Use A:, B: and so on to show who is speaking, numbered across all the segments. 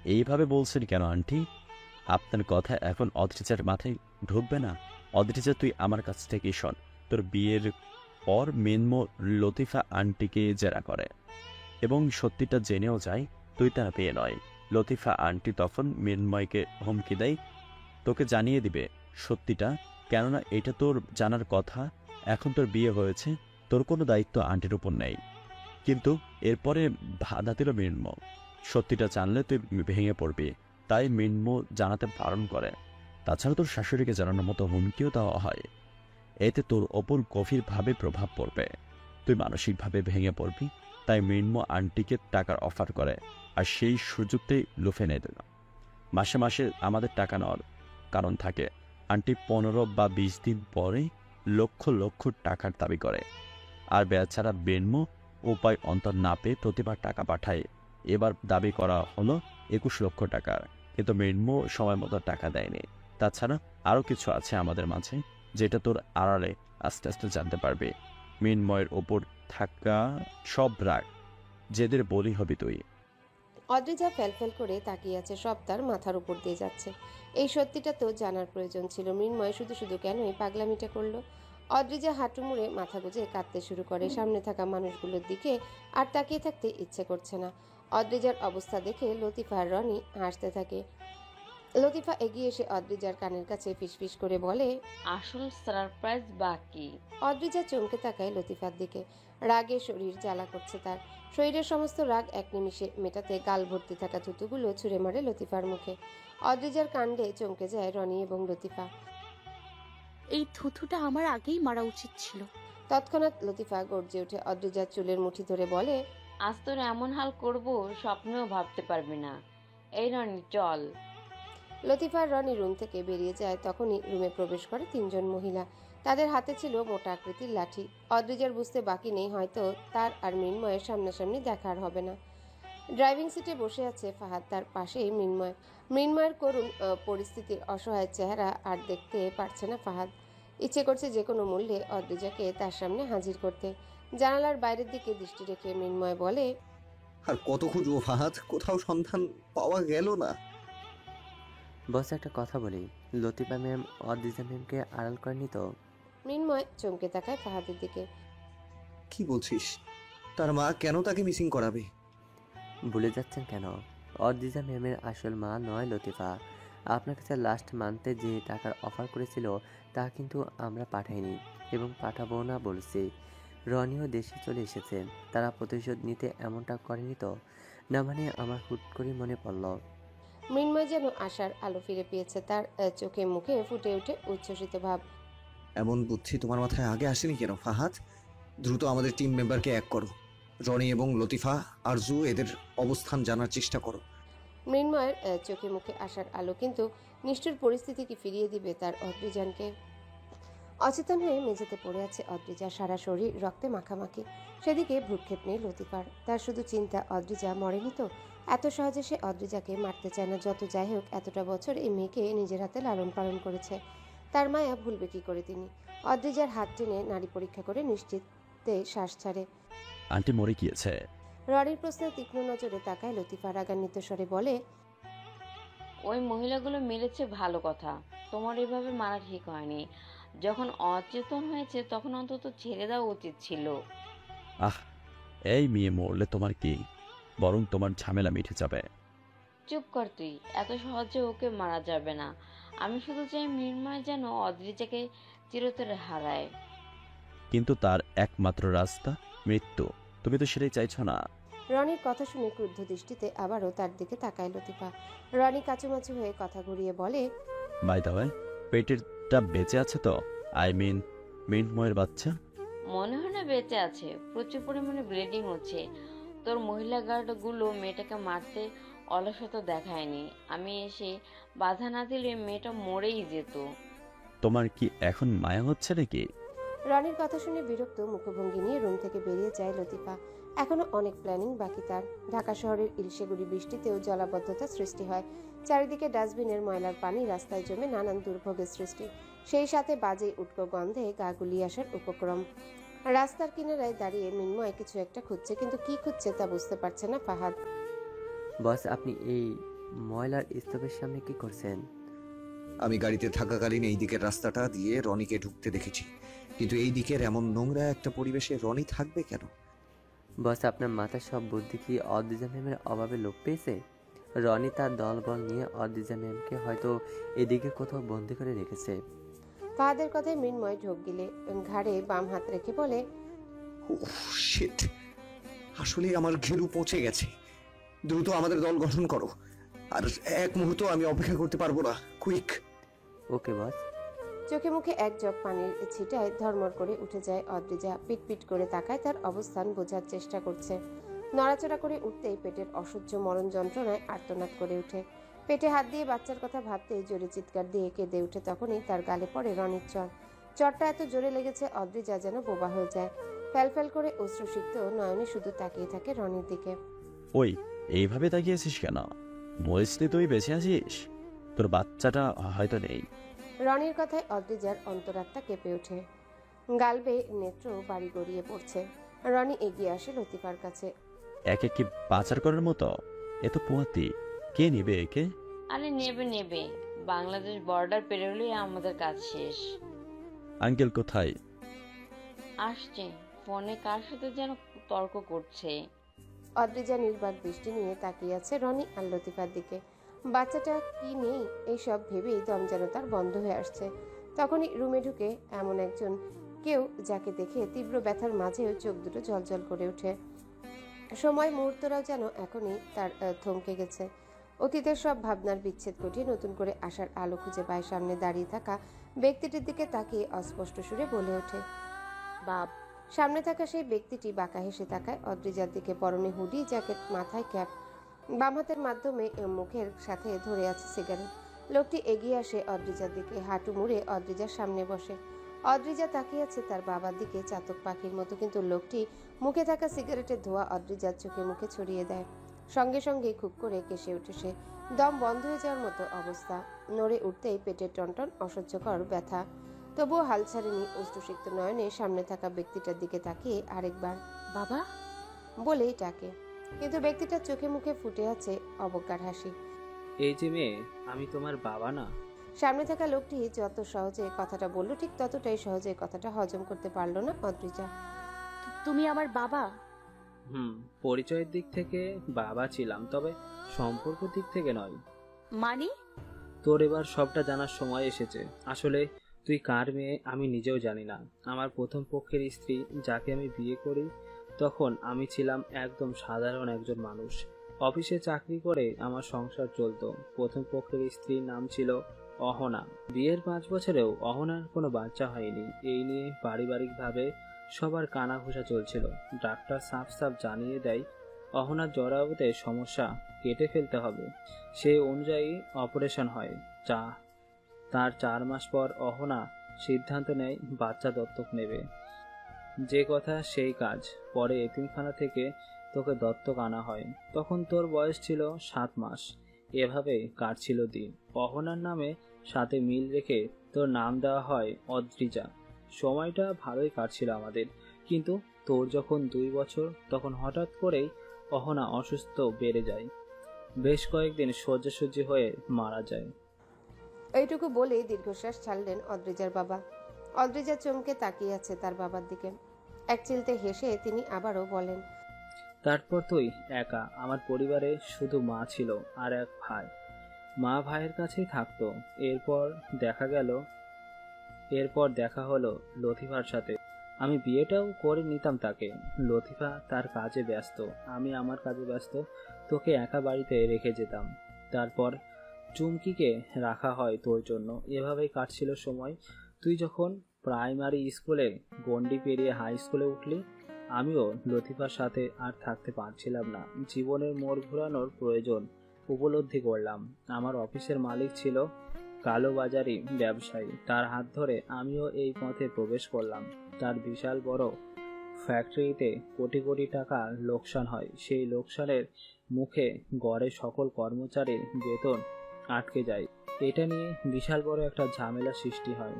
A: এইভাবে বলছেন কেন আন্টি? আপনার কথা এখন অদ্রিজার মাথায় ঢুকবে না? অদ্রিজা, তুই আমার কাছ থেকে শোন। তোর বিয়ের পর মিনমো লতিফা আন্টিকে জেরা করে এবং সত্যিটা জেনেও যায় তুই তার বিয়ে নয়। লতিফা আন্টি তখন মিনময়কে হুমকি দেয় তোকে জানিয়ে দিবে সত্যিটা, কেননা এটা তোর জানার কথা। এখন তোর বিয়ে হয়েছে, তোর কোনো দায়িত্ব আন্টির উপর নেই। কিন্তু এরপরে বাধা দিল মিনমো। সত্যিটা জানলে তুই ভেঙে পড়বি, তাই মিনমো জানাতে বারণ করে। তাছাড়া তোর শাশুড়িকে জানানোর মতো হুমকিও দেওয়া হয়। এতে তোর ওপর গভীরভাবে প্রভাব পড়বে, তুই মানসিকভাবে ভেঙে পড়বি। তাই মিনমো আন্টিকে টাকার অফার করে, আর সেই সুযোগটাই লুফে নিয়ে দিল। মাসে মাসে আমাদের টাকা নেওয়ার কারণ থাকে। আন্টি 15 বা 20 দিন পরে লক্ষ লক্ষ টাকার দাবি করে, আর বেচারা বেনমো উপায় অন্তর না পেয়ে প্রতিবার টাকা পাঠায়। এবার দাবি করা হলো 21 লক্ষ টাকার, কিন্তু বেনমো সময় মতো টাকা দেয়নি। তাছাড়া আরও কিছু আছে আমাদের মাঝে, যেটা তোর আড়ালে আস্তে আস্তে জানতে পারবে। মিনময়ের ওপর থাকা সব রাগ যেদের বলি হবি তুই।
B: অদ্রিজা ফ্যালফ্যাল করে তাকিয়ে আছে, সব তার মাথার উপর দিয়ে যাচ্ছে। এই সত্যিটা তো জানার প্রয়োজন ছিল। মৃন্ময় শুধু শুধু কেন এই পাগলামিটা করলো? অদ্রিজা হাঁটু মুড়ে মাথা গুজে কাঁদতে শুরু করে। সামনে থাকা মানুষগুলোর দিকে আর তাকিয়ে থাকতে ইচ্ছে করছে না। অদ্রিজার অবস্থা দেখে লতিফা আর রনি হাসতে থাকে। লতিফা এগিয়ে এসে অদ্রিজার কানের কাছে ফিসফিস করে বলে,
C: আসল সারপ্রাইজ বাকি।
B: অদ্রিজা চমকে তাকায় লতিফার দিকে। রাগে শরীর জ্বালা করছে তার। শরীরের সমস্ত রাগ এক নিমিষে মেটাতে গাল ভর্তি থাকা থুতুগুলো ছুঁড়ে মারে লতিফার মুখে। অদ্রিজার কাণ্ডে চমকে যায় রনি এবং লতিফা।
D: এই থুথুটা আমার আগেই মারা উচিত ছিল।
B: তৎক্ষণাৎ লতিফা গর্জে উঠে অদ্রিজার চুলের মুঠি ধরে বলে,
C: আজ তোর এমন হাল করব স্বপ্নেও ভাবতে পারবি না। এই রনি চল।
B: লতিফার রনি রুম থেকে বেরিয়ে যায়। তখনই রুমে প্রবেশ করে তিনজন মহিলা। তাদের হাতে ছিল মোটা আকৃতির লাঠি। অদ্রিজার বুঝতে বাকি নেই হয়তো তার আর মৃন্ময়ের সামনাসামনি দেখার হবে না। ড্রাইভিং সিটে বসে আছে ফাহাদ, তার পাশেই মৃন্ময়। মৃন্ময়ের করুণ পরিস্থিতির অসহায় চেহারা আর দেখতে পারছে না ফাহাদ। ইচ্ছে করছে যে কোনো মূল্যে অদ্রিজাকে তার সামনে হাজির করতে। জানালার বাইরের দিকে দৃষ্টি রেখে মৃন্ময় বলে,
E: আর কত খুঁজবো ফাহাদ, কোথাও সন্ধান পাওয়া গেল না।
F: বস, একটা কথা বলি, লতিফা ম্যাম অদ্রিজা ম্যামকে আড়াল করেনি তো?
B: মৃন্ময় চমকে তাকায় ফাহাদের দিকে।
E: কি বলছিস? তার মা কেন তাকে মিসিং করাবে?
F: ভুলে যাচ্ছেন কেন? অদ্রিজা ম্যামের আসল মা নয় লতিফা। আপনার কাছে লাস্ট মান্থে যে টাকার অফার করেছিল তা কিন্তু আমরা পাঠাইনি এবং পাঠাবো না বলছি। রনিও দেশে চলে এসেছে, তারা প্রতিশোধ নিতে এমনটা করেনি তো? না মানে আমার হুট করে মনে পড়ল।
B: মৃন্ময় যেন আশার আলো ফিরে পেয়েছে। তার চোখে মুখে ফুটে ওঠে উচ্ছ্বসিত ভাব।
E: এমন বুদ্ধি তোমার মাথায় আগে আসেনি কেন ফাহাদ? দ্রুত আমাদের টিম মেম্বারকে এক করো। রনি এবং লতিফা, আরজু, এদের অবস্থান জানার চেষ্টা করো।
B: মৃন্ময়ের চোখে মুখে আসার আলো, কিন্তু নিষ্ঠুর পরিস্থিতি কি ফিরিয়ে দিবে তার অদ্রিজানকে? অচেতন হয়ে মেঝেতে পড়ে আছে অদ্রিজা, সারা শরীর রক্তে মাখামাখি। সেদিকে ভ্রুক্ষেপ নেই লতিফার। তার শুধু চিন্তা, অদ্রিজা মরেনি তো? এত সহজে সে অদ্রিজাকে মারতে চায় না। যত যাই হোক, এতটা বছর এই মেয়েকে নিজের হাতে লালন পালন করেছে। তার মায়া ভুলবে কি করে তিনি? অদ্রিজার হাত টেনে নারী পরীক্ষা করে নিশ্চিতে শ্বাস ছাড়ে।
A: আন্টি মরে গিয়েছে।
B: রনির প্রশ্নে তীক্ষ্ণ নজরে তাকায় লতিফা। রাগান্বিত স্বরে বলে,
C: ওই মহিলাগুলো মেরেছে ভালো কথা, তোমার এভাবে মারা ঠিক হয়নি। যখন অচেতন হয়েছে তখন অন্তত ছেড়ে দেওয়া উচিত ছিল।
A: আহ, এই মেয়ে মরলে তোমার কি, বরং তোমার ঝামেলা মিটে যাবে।
C: চুপ কর তুই, এত সহজে ওকে মারা যাবে না। আমি শুধু চাই মৃন্ময় যেন অদ্রিজাকে চিরতরে হারায়।
A: কিন্তু তার একমাত্র রাস্তা মৃত্যু। তুমি তো সেটাই চাইছো না।
B: রনির কথা শুনে ক্রুদ্ধ দৃষ্টিতে আবারও তার দিকে তাকায় লতিফা। রনি কাচুমাচু হয়ে কথা ঘুরিয়ে বলে,
A: বাই দা ওয়ে, পেটেরটা বেঁচে আছে তো? আই মিন মিন্টময়ের বাচ্চা।
C: মনে হয় না বেঁচে আছে, প্রচুর পরিমাণে ব্লিডিং হচ্ছে। তোর মহিলা গার্ডগুলো মেয়েটাকে মারতে অলসতা দেখায়নি। আমি এসে বাধা না দিলে মেয়েটা মরেই যেত।
A: তোমার কি এখন মায়া হচ্ছে নাকি?
B: রনির কথা শুনে বিরক্ত মুখভঙ্গি নিয়ে রুম থেকে বেরিয়ে যায় লতিফা। এখনো অনেক প্ল্যানিং বাকি তার। ঢাকা শহরের ইলশেগুড়ি বৃষ্টিতেও জলাবদ্ধতা সৃষ্টি হয়। চারিদিকে ডাস্টবিনের ময়লার পানি রাস্তায় জমে নানান দুর্ভোগের সৃষ্টি। সেই সাথে বাজে উটকো গন্ধে গা গুলিয়ে আসার উপক্রম। রাস্তার কিনারায় দাঁড়িয়ে মৃন্ময় কিছু একটা খুঁজছে, কিন্তু কি খুঁজছে তা বুঝতে পারছে না ফাহাদ।
F: বস, আপনি এই ময়লার স্তূপের সামনে কি করছেন?
E: আমি গাড়িতে থাকাকালীন এই দিকের রাস্তাটা দিয়ে রনিকে ঢুকতে দেখেছি, কিন্তু এই দিকের এমন নোংরা একটা পরিবেশে রনি থাকবে কেন?
F: বস, আপনার মাথার সব বুদ্ধি কি অদ্রিজা ম্যামের অভাবে লোপ পেয়েছে? রনি তার দলবল নিয়ে অদ্রিজা ম্যামকে হয়তো এদিকে কোথাও বন্দি করে রেখেছে।
B: ফাহাদের কথায় মৃন্ময় ঢোক গিলে ঘাড়ে বাম হাত রেখে বলে,
E: উফ, শিট, আসলে আমার ঘেরু পৌঁছে গেছে। দ্রুত আমাদের দল গঠন করো, আর এক মুহূর্ত আমি অপেক্ষা করতে পারবো না। কুইক।
F: ওকে বস।
B: চোখে মুখে এক জগ পানির ছিটায় ধর্মর করে উঠে যায় অদ্রিজা। পিটপিট করে তাকায়, তার অবস্থান বোঝার চেষ্টা করছে। নড়াচড়া করে উঠতেই পেটের অসহ্য মরণ যন্ত্রণায় আর্তনাদ করে ওঠে। পেটে হাত দিয়ে বাচ্চার কথা ভাবতেই জোরে চিৎকার দিয়ে কেঁদে ওঠে। তখনই তার গালে পড়ে রনির চর। চরটা এত জোরে লেগেছে অদ্রিজা যেন বোবা হয়ে যায়। ফ্যালফ্যাল করে অশ্রুসিক্ত নয়নে শুধু তাকিয়ে থাকে রনির দিকে।
A: ওই, এইভাবে তাকিয়েছিস কেন? মরিসলি তুই বেঁচে আছিস? তোর বাচ্চাটা হয়তো নেই।
B: রনির কথায় অদ্রিজার অন্তরাত্মা কেঁপে ওঠে। গালবে নেত্র বাড়ি গড়িয়ে পড়ছে। রনি এগিয়ে আসে লতিফার কাছে।
A: একে কি পাচার করার মতো? এ তো পোয়াতি, কে নিবে একে?
C: আরে নেবে নেবে, বাংলাদেশ বর্ডার পেরোলেই আমাদের কাজ শেষ।
A: আঙ্কেল কোথায়?
C: আসছে, ফোনে কার সাথে যেন তর্ক করছে।
B: অদ্রিজা নির্বাক দৃষ্টি নিয়ে তাকিয়ে আছে রনি আর লতিফার দিকে। বাচ্চাটা কি নেই এইসব ভেবেই দম যেন তার বন্ধ হয়ে আসছে। তখনই রুমে ঢুকে এমন একজন কেউ যাকে দেখে তীব্র ব্যথার মাঝেও চোখ দুটো জলজল করে ওঠে। সময় মুহূর্তরাও যেন এখনই তার থমকে গেছে। অতীতের সব ভাবনার বিচ্ছেদ ঘটিয়ে নতুন করে আসার আলো খুঁজে পায় সামনে দাঁড়িয়ে থাকা ব্যক্তিটির দিকে তাকিয়ে অস্পষ্ট সুরে বলে ওঠে,
D: বাপ।
B: সামনে থাকা সেই ব্যক্তিটি বাঁকা হেসে তাকায় অদ্রিজার দিকে। পরনে হুডি, জ্যাকেট, মাথায় ক্যাপ, বাম হাতের মাধ্যমে মুখের সাথে ধরে আছে সিগারেট। লোকটি এগিয়ে আসে অদ্রিজার দিকে, হাঁটু মুড়ে অদ্রিজার সামনে বসে। অদ্রিজা তাকিয়ে আছে তার বাবার দিকে চাতক পাখির মতো, কিন্তু লোকটি মুখে থাকা সিগারেটের ধোঁয়া অদ্রিজার চোখে মুখে ছড়িয়ে দেয়। সঙ্গে সঙ্গে খুব করে কেসে ওঠে সে। দম বন্ধ হয়ে যাওয়ার মতো অবস্থা। নড়ে উঠতেই পেটের টনটন অসহ্যকর ব্যথা। তবুও হাল ছাড়েনি। অশ্রুসিক্ত নয়নে সামনে থাকা ব্যক্তিটার দিকে তাকিয়ে আরেকবার
D: বাবা।
B: বলেই ডাকে, কিন্তু ব্যক্তিটার চোখে মুখে ফুটে আছে অবজ্ঞার হাসি।
G: এই যে মেয়ে, আমি তোমার বাবা না?
B: সামনে থাকা লোকটি যত সহজে কথাটা বলল, ঠিক ততটাই সহজে কথাটা হজম করতে পারল না অদ্রিজা।
D: তুমি আমার বাবা?
G: পরিচয়ের দিক থেকে বাবা ছিলাম, তবে সম্পর্কের দিক থেকে নয়।
D: মানে?
G: তোর এবার সবটা জানার সময় এসেছে। আসলে তুই কার মেয়ে আমি নিজেও জানি না। আমার প্রথম পক্ষের স্ত্রী যাকে আমি বিয়ে করি, তখন আমি ছিলাম একদম সাধারণ একজন মানুষ। অফিসে চাকরি করে আমার সংসার চলতো। প্রথম পক্ষের স্ত্রীর নাম ছিল অহনা। বিয়ের 5 বছরেও অহনার কোনো বাচ্চা হয়নি। এই নিয়ে পারিবারিকভাবে সবার কানাঘুষা চলছিল। ডাক্তার সাফ সাফ জানিয়ে দেয় অহনার জরায়ুতে সমস্যা, কেটে ফেলতে হবে। সেই অনুযায়ী অপারেশন হয়। তার 4 মাস পর অহনা সিদ্ধান্ত নেয় বাচ্চা দত্তক নেবে। যে কথা সেই কাজ। পরে এতিমখানা থেকে তোকে দত্তক আনা হয়। তখন তোর বয়স ছিল 7 মাস। এভাবে কাটছিল দিন। অহনার নামে সাথে মিল রেখে তোর নাম দেওয়া হয় অদ্রিজা। সময়টা ভালোই কাটছিল আমাদের, কিন্তু তোর যখন 2 বছর, তখন হঠাৎ করেই অহনা অসুস্থ বেড়ে যায়। বেশ কয়েকদিন শয্যাশয্যি হয়ে মারা যায়।
B: এইটুকু বলেই দীর্ঘশ্বাস ছাড়লেন অদ্রিজার বাবা। অদ্রিজা চমকে তাকিয়ে আছে তার বাবার দিকে। এক চিলতে হেসে তিনি আবারও বলেন,
G: তারপর তুই একা। আমার পরিবারে শুধু মা ছিল আর এক ভাই। মা ভাইয়ের কাছেই থাকতো। এরপর দেখা হলো লতিফার সাথে। আমি বিয়েটাও করে নিতাম তাকে। লতিফা তার কাজে ব্যস্ত, আমি আমার কাজে ব্যস্ত। তোকে একা বাড়িতে রেখে যেতাম। তারপর চুমকিকে রাখা হয় তোর জন্য। এভাবেই কাটছিল সময়। তুই যখন প্রাইমারি স্কুলে গণ্ডি পেরিয়ে হাই স্কুলে উঠলি, আমিও লতিফার সাথে আর থাকতে পারছিলাম না। জীবনের মোড় ঘোরানোর প্রয়োজন উপলব্ধি করলাম। আমার অফিসের মালিক ছিল কালোবাজারি ব্যবসায়ী। তার হাত ধরে আমিও এই পথে প্রবেশ করলাম। তার বিশাল বড় ফ্যাক্টরিতে কোটি কোটি টাকা লোকসান হয়। সেই লোকসানের মুখে গড়ে সকল কর্মচারীর বেতন আটকে যায়। এটা নিয়ে বিশাল বড় একটা ঝামেলা সৃষ্টি হয়।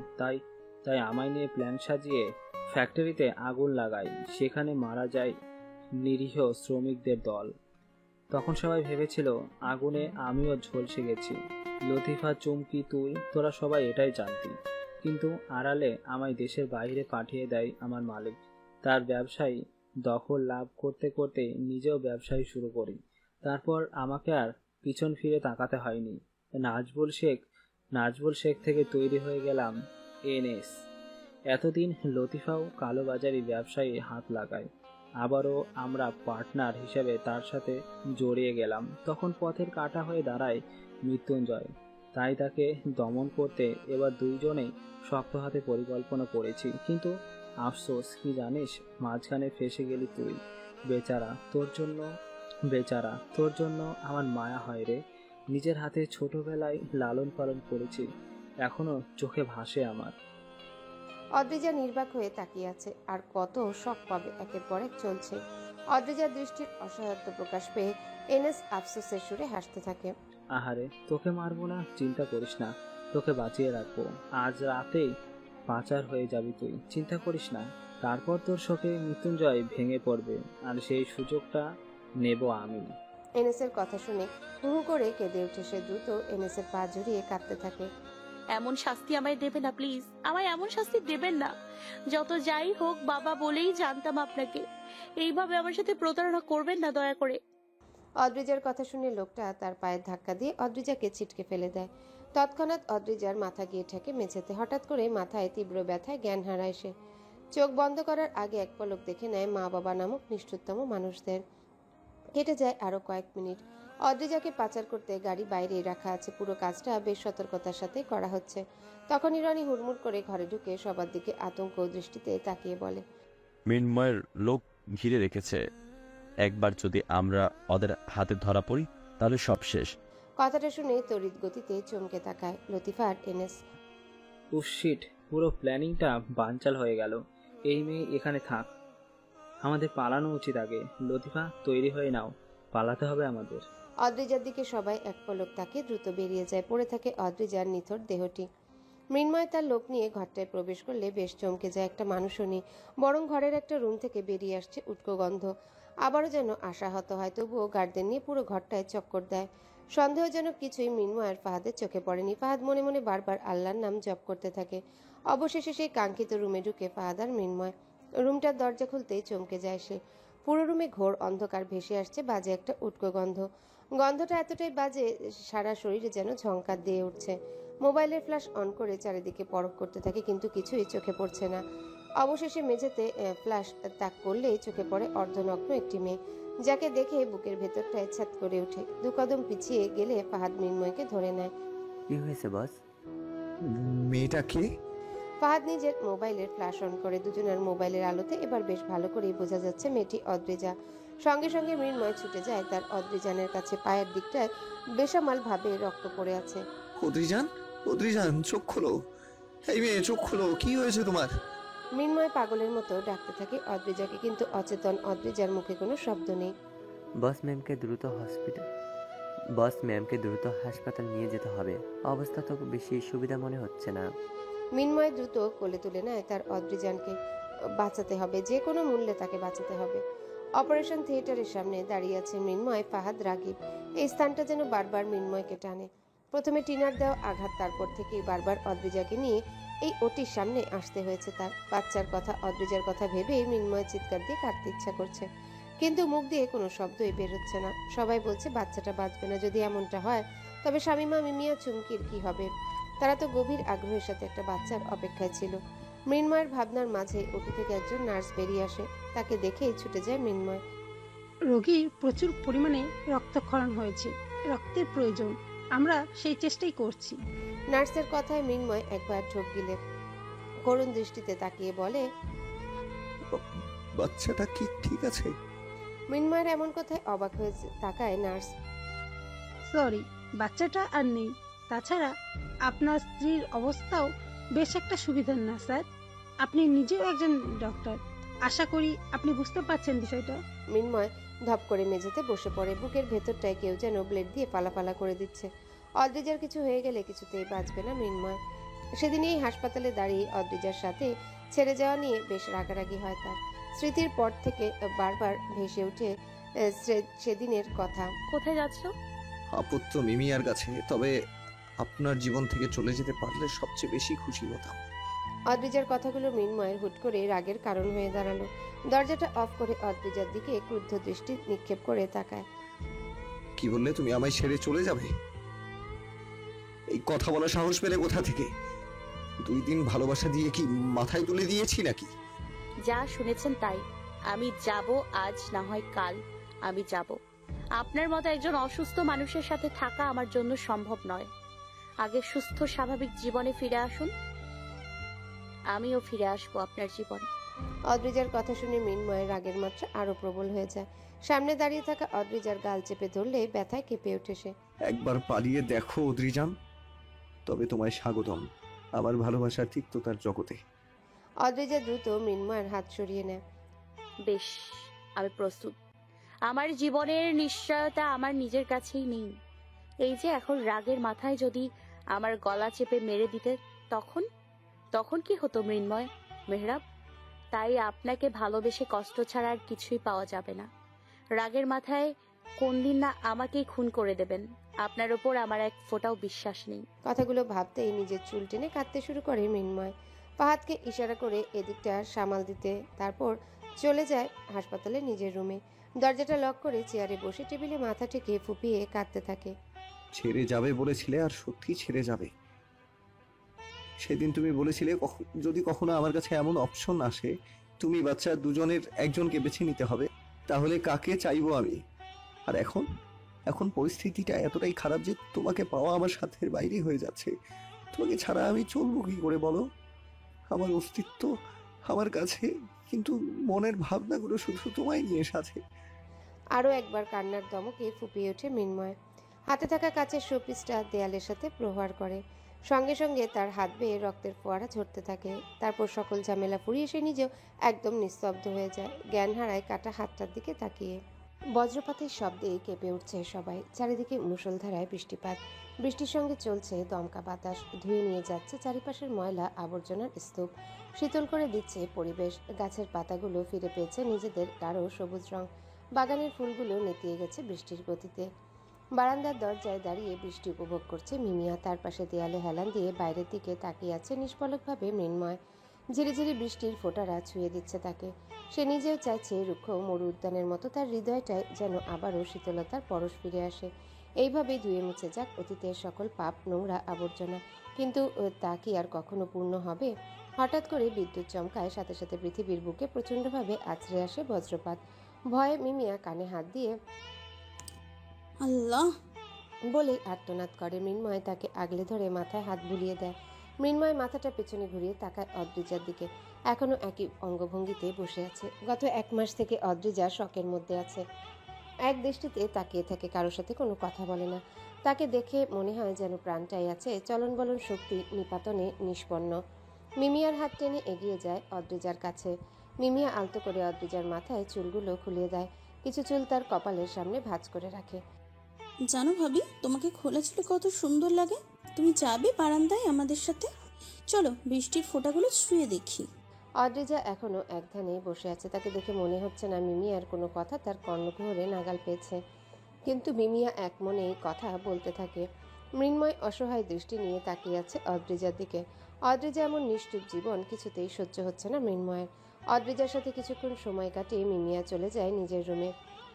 G: তাই আমায় নিয়ে প্ল্যান সাজিয়ে ফ্যাক্টরিতে আগুন লাগায়। সেখানে মারা যায় নিরীহ শ্রমিকদের দল। তখন সবাই ভেবেছিল আগুনে আমিও ঝলসে গেছি। লতিফা, চুমকি, তুই, তোরা সবাই এটাই জানতি। কিন্তু আড়ালে আমায় দেশের বাইরে পাঠিয়ে দেয় আমার মালিক। তার ব্যবসায়ী দখল লাভ করতে করতে নিজেও ব্যবসায়ী শুরু করি। তারপর আমাকে আর পিছন ফিরে তাকাতে হয়নি। নাজবুল শেখ থেকে তৈরি হয়ে গেলাম এনএস। এতদিন লতিফাও কালোবাজারি ব্যবসায়ী হাত লাগায়, আবারও আমরা পার্টনার হিসেবে তার সাথে জড়িয়ে গেলাম। তখন পথের কাঁটা হয়ে দাঁড়ায় মৃত্যুঞ্জয়। তাই তাকে দমন করতে এবার দুইজনেই শক্ত হাতে পরিকল্পনা করেছি। কিন্তু আফসোস কি জানিস, মাঝখানে ফেসে গেলি তুই। বেচারা তোর জন্য আমার মায়া হয় রে। নিজের হাতে ছোটবেলায় লালন পালন করেছি, এখনো চোখে ভাসে আমার।
B: অদ্রিজা নির্বাক হয়ে তাকিয়ে আছে। আর কত শখ পাবে, একের পর এক চলছে। অদ্রিজার দৃষ্টির অসহায়ত্ব প্রকাশ পেয়ে এনএস আফসোসের সুরে হাসতে থাকে।
G: আহারে, তোকে মারবো না, চিন্তা করিস না, তোকে বাঁচিয়ে রাখবো। আজ রাতেই পাচার হয়ে যাবি তুই, চিন্তা করিস না। তারপর তোর শোকে মৃত্যুঞ্জয় ভেঙে পড়বে, আর সেই সুযোগটা নেব আমি।
B: এনএসের কথা শুনে হু হু করে কেঁদে উঠে সে দ্রুত এনএসের পা জড়িয়ে কাঁদতে থাকে।
D: এমন শাস্তি আমায় দেবেন না প্লিজ, আমায় এমন শাস্তি দেবেন না। যত যাই হোক বাবা বলেই জানতাম আপনাকে, এইভাবে আমার সাথে প্রতারণা করবেন না দয়া করে।
B: অদ্রিজার কথা শুনে লোকটা তার পায়ের ধাক্কা দিয়ে অদ্রিজাকে ছিটকে ফেলে দেয়। তৎক্ষণাৎ অদ্রিজার মাথা গিয়ে ঠেকে মেঝেতে। হঠাৎ করে মাথায় তীব্র ব্যথায় জ্ঞান হারায় সে। চোখ বন্ধ করার আগে এক পলক দেখে নেয় মা বাবা নামক নিষ্ঠুরতম মানুষদের। কেটে যায় আরো কয়েক মিনিট। অদ্রিজাকে পাচার করতে গাড়ি বাইরেই রাখা আছে। পুরো কাজটা বেশ সতর্কতার সাথে করা হচ্ছে। তখনই রনি হুড়মুড় করে ঘরে ঢুকে সবার দিকে আতঙ্ক দৃষ্টিতে তাকিয়ে বলে,
A: মৃন্ময়ের লোক ঘিরে রেখেছে। একবার যদি আমরা ওদের হাতে ধরা পড়ি তাহলে সব শেষ।
B: কথাটা শুনে তড়িৎ গতিতে চমকে তাকায় লতিফা আর এনএস।
G: শিট, পুরো প্ল্যানিংটা বানচাল হয়ে গেল। এই মেয়ে এখানে থাক, আমাদের পালানো উচিত আগে। লতিফা, তৈরি হয়ে নাও, পালাতে হবে আমাদের।
B: অদ্রিজার দিকে সবাই এক পলক তাকিয়ে দ্রুত বেরিয়ে যায়। পড়ে থাকে অদ্রিজার নিথর দেহটি। মৃন্ময় তার লোক নিয়ে ঘরটায় প্রবেশ করলে বেশ চমকে যায়। একটা মানুষও নেই, বরং ঘরের একটা রুম থেকে বেরিয়ে আসছে উটকো গন্ধ। আবারও যেন আশাহত হয়, তবুও গার্ডদের নিয়ে পুরো ঘরটায় চক্কর দেয়। সন্দেহজনক কিছুই মৃন্ময় আর ফাহাদের চোখে পড়েনি। ফাহাদ মনে মনে বারবার আল্লাহর নাম জপ করতে থাকে। অবশেষে সেই কাঙ্ক্ষিত রুমে ঢুকে ফাহাদ আর মৃন্ময়। রুমটার দরজা খুলতেই চমকে যায় সে। পুরো রুমে ঘোর অন্ধকার ভেসে আসছে বাজে একটা উটকো গন্ধ। গন্ধটা এতটাই বাজে সারা শরীরে যেন ঝংকার দিয়ে উঠছে। মোবাইলের ফ্ল্যাশ অন করে চারিদিকে পরখ করতে থাকে, কিন্তু কিছুই চোখে পড়ছে না। অবশেষে মেঝেতে ফ্ল্যাশ তাক করলেই চোখে পড়ে অর্ধনগ্ন একটি মেয়ে, যাকে দেখে বুকের ভেতরটায় ছাত করে ওঠে। দু কদম পিছিয়ে গেলে ফাহাদ মৃন্ময়কে ধরে নেয়।
F: কি হয়েছে বস?
E: মেয়েটা কে?
B: ফাহাদ নিজের মোবাইলের ফ্ল্যাশ অন করে। দুজনের মোবাইলের আলোতে এবার বেশ ভালো করেই বোঝা যাচ্ছে মেয়েটি অদ্রিজা। সঙ্গে সঙ্গে মৃন্ময় ছুটে যায় তার অদ্রিজানের কাছে। পায়ের দিকটায় বেসামাল ভাবে রক্ত পড়ে আছে।
E: অদ্রিজান, চোখ খোলো। এই মেয়ে, চোখ খোলো, কি হয়েছে তোমার?
B: মৃন্ময় পাগলের মতো ডাকতে থাকে অদ্রিজাকে, কিন্তু অচেতন অদ্রিজার মুখে কোনো শব্দ নেই।
F: বস ম্যামকে দ্রুত হাসপাতাল নিয়ে যেতে হবে, অবস্থা তো বেশি সুবিধা মনে হচ্ছে না।
B: মৃন্ময় দ্রুত কোলে তুলে নেয় তার অদ্রিজানকে। বাঁচাতে হবে, যে কোনো মূল্যে তাকে বাঁচাতে হবে। অপারেশন থিয়েটারের সামনে দাঁড়িয়ে আছে মৃন্ময়, ফাহাদ, রাগিব। এই স্থানটা যেন বারবার মৃন্ময়কে টানে। প্রথমে টিনার দেওয়া আঘাত, তারপর থেকেই বারবার অদ্রিজাকে নিয়ে এই ওটির সামনে আসতে হয়েছে তার। বাচ্চার কথা, অদ্রিজার কথা ভেবে মৃন্ময় চিৎকার দিয়ে কাঁদতে ইচ্ছা করছে, কিন্তু মুখ দিয়ে কোনো শব্দই বের হচ্ছে না। সবাই বলছে বাচ্চাটা বাঁচবে না। যদি এমনটা হয় তবে শামিমা, মিমিয়া, চুমকির কি হবে? তারা তো গভীর আগ্রহের সাথে একটা বাচ্চার অপেক্ষায় ছিল। মৃন্ময়ের ভাবনার মাঝে ওটি থেকে একজন নার্স বেরিয়ে আসে। তাকে দেখেই ছুটে যায় মৃন্ময়।
H: রোগীর প্রচুর পরিমাণে রক্তক্ষরণ হয়েছে, রক্তের প্রয়োজন, আমরা সেই চেষ্টাই করছি।
B: নার্সের কথায় মৃন্ময় একবার ঢোক গিলে করুণ দৃষ্টিতে তাকিয়ে বলে,
E: বাচ্চাটা কি ঠিক আছে?
B: মৃন্ময়ের এমন কথায় অবাক হয়ে তাকায় নার্স।
H: সরি, বাচ্চাটা আর নেই। তাছাড়া আপনার স্ত্রীর অবস্থাও বেশ একটা সুবিধার না স্যার। আপনি নিজেও একজন ডক্টর, আশা করি আপনি বুঝতে পারছেন বিষয়টা।
B: মৃন্ময় ধপ করে মেঝেতে বসে পড়ে। বুকের ভেতরটায় কেউ যেন ব্লেড দিয়ে পালাপালা করে দিচ্ছে। অদ্রিজার কিছু হয়ে গেলে কিছুতেই বাঁচবে না মৃন্ময়। সেদিনই হাসপাতালে দাঁড়িয়ে অদ্রিজার সাথে ছেড়ে যাওয়া নিয়ে বেশ রাগারাগি হয় তার। স্মৃতির পর থেকে বারবার ভেসে উঠে সেদিনের কথা।
D: কোথায় যাচ্ছ?
E: আপত্ত মিমিয়ার কাছে, তবে আপনার জীবন থেকে চলে যেতে পারলে সবচেয়ে বেশি খুশি হতাম।
B: অদ্রিজার কথাগুলো মৃন্ময়ের হুট করে রাগের কারণ হয়ে দাঁড়ালো। দরজাটা অফ করে অদ্রিজার দিকে ক্রুদ্ধ দৃষ্টি নিক্ষেপ করে তাকায়।
E: কি বললে? তুমি আমায় ছেড়ে চলে যাবে? এই কথা বলা সাহস পেলে কোথা থেকে? 2 দিন ভালোবাসা দিয়ে কি মাথায় তুলে দিয়েছি নাকি?
D: যা শুনেছেন তাই। আমি যাব, আজ না হয় কাল আমি যাব। আপনার মতো একজন অসুস্থ মানুষের সাথে থাকা আমার জন্য সম্ভব নয়। আগে সুস্থ স্বাভাবিক জীবনে ফিরে আসুন, আমিও ফিরে আসবো আপনার জীবনে।
B: অদ্রিজার কথা শুনে মৃন্ময়ের রাগের মাত্রা আরো প্রবল হয়ে যায়। সামনে দাঁড়িয়ে থাকা অদ্রিজার গাল চেপে ধরলে ব্যথায় কেঁপে ওঠে সে।
E: একবার পালিয়ে দেখো অদ্রিজান, তবে তোমায় স্বাগতম আমার ভালোবাসার তিক্ততার জগতে।
B: অদ্রিজা দ্রুত মৃন্ময়ের হাত সরিয়ে নেয়।
D: বেশ, আমি প্রস্তুত। আমার জীবনের নিশ্চয়তা আমার নিজের কাছেই নেই। এই যে এখন রাগের মাথায় যদি আমার গলা চেপে মেরে দিতে, তখন কি হতো মৃন্ময়, মেহরাব? তাই আপনাকে ভালোবেসে কষ্ট ছাড়া আর কিছুই পাওয়া যাবে না। রাগের মাথায় কোন দিন না আমাকেই খুন করে দেবেন, আপনার ওপর আমার এক ফোঁটাও বিশ্বাস নেই।
B: কথাগুলো ভাবতেই নিজের চুল টেনে কাঁদতে শুরু করে মৃন্ময়। ফাহাদকে ইশারা করে এদিকটা সামাল দিতে, তারপর চলে যায় হাসপাতালে নিজের রুমে। দরজাটা লক করে চেয়ারে বসে টেবিলে মাথা ঠেকে ফুপিয়ে কাঁদতে থাকে।
E: ছেড়ে যাবে বলেছিলে, আর সত্যি ছেড়ে যাবে। সেদিন তুমি বলেছিলে যদি কখনো আমার কাছে এমন অপশন আসে, তুমি বাচ্চা দুজনের একজনকে বেছে নিতে হবে, তাহলে কাকে চাইবো আমি? আর এখন পরিস্থিতিটা এতটাই খারাপ যে তোমাকে পাওয়া আমার সাধ্যের বাইরে হয়ে যাচ্ছে। তোমাকে ছাড়া আমি চলবো কি করে বলো? আমার অস্তিত্ব আমার কাছে, কিন্তু মনের ভাবনাগুলো শুধু তোমায় নিয়ে সাথে।
B: আরও একবার কান্নার দমকে ফুপিয়ে ওঠে মৃন্ময়। হাতে থাকা কাচের শোপিসটা দেয়ালের সাথে প্রহার করে। সঙ্গে সঙ্গে তার হাত বেয়ে রক্তের ফোয়ারা ঝরতে থাকে। তারপর সকল ঝামেলা ফুরিয়ে সে নিজেও একদম নিস্তব্ধ হয়ে যায়, জ্ঞান হারায় কাটা হাতটার দিকে তাকিয়ে। বজ্রপাতের শব্দে কেঁপে উঠছে সবাই। চারিদিকে মুষলধারায় বৃষ্টিপাত। বৃষ্টির সঙ্গে চলছে দমকা বাতাস, ধুয়ে নিয়ে যাচ্ছে চারিপাশের ময়লা আবর্জনার স্তূপ, শীতল করে দিচ্ছে পরিবেশ। গাছের পাতাগুলো ফিরে পেয়েছে নিজেদের গাঢ় সবুজ রং। বাগানের ফুলগুলো নেতিয়ে গেছে বৃষ্টির গতিতে। বারান্দার দরজায় দাঁড়িয়ে বৃষ্টি উপভোগ করছে মিমিয়া। তার পাশে দেয়ালে হেলান দিয়ে বাইরের দিকে তাকিয়ে আছে নিষ্পলকভাবে মৃন্ময়। ঝিরিঝিরি বৃষ্টির ফোঁটারা ছুঁয়ে দিচ্ছে তাকে। সে নিজেও চাইছে রুক্ষ মরু উদ্যানের মতো তার হৃদয়টায় যেন আবারও শীতলতার পরশ ফিরে আসে। এইভাবেই ধুয়ে মুছে যাক অতীতের সকল পাপ, নোংরা, আবর্জনা। কিন্তু তা কি আর কখনো পূর্ণ হবে? হঠাৎ করে বিদ্যুৎ চমকায়, সাথে সাথে পৃথিবীর বুকে প্রচণ্ডভাবে আছড়ে আসে বজ্রপাত। ভয়ে মিমিয়া কানে হাত দিয়ে
I: আল্লাহ
B: বলেই আর্তনাদ করে। মৃন্ময় তাকে আগলে ধরে মাথায় হাত বুলিয়ে দেয়। মৃন্ময় মাথাটা পেছনে ঘুরিয়ে তাকায় অদ্রিজার দিকে। এখনো একই অঙ্গভঙ্গিতে বসে আছে। গত 1 মাস থেকে অদ্রিজা শকের মধ্যে আছে। এক দৃষ্টিতে তাকিয়ে থাকে, কারোর সাথে কোনো কথা বলে না। তাকে দেখে মনে হয় যেন প্রাণটাই আছে চলন বলন শক্তি নিপাতনে নিষ্পন্ন। মিমিয়ার হাত টেনে এগিয়ে যায় অদ্রিজার কাছে। মিমিয়া আলতো করে অদ্রিজার মাথায় চুলগুলো খুলিয়ে দেয়। কিছু চুল তার কপালের সামনে ভাঁজ করে রাখে।
I: জানো ভাবি, তোমাকে খোলা চুলে কত সুন্দর লাগে। তুমি যাবে বারান্দায় আমাদের সাথে? চলো বৃষ্টির ফোঁটাগুলো ছুঁয়ে দেখি।
B: অদ্রিজা এখনো একধানে বসে আছে। তাকে দেখে মনে হচ্ছে না মিমিয়ার কোনো কথা তার কর্ণকুহরে নাগাল পেয়েছে, কিন্তু মিমিয়া এক মনে কথা বলতে থাকে। মৃন্ময় অসহায় দৃষ্টি নিয়ে তাকিয়ে আছে অদ্রিজার দিকে। অদ্রিজা এমন নিষ্ঠুর জীবন কিছুতেই সহ্য হচ্ছে না মৃন্ময়ের। অদ্রিজার সাথে কিছুক্ষণ সময় কাটিয়ে মিমিয়া চলে যায় নিজের রুমে।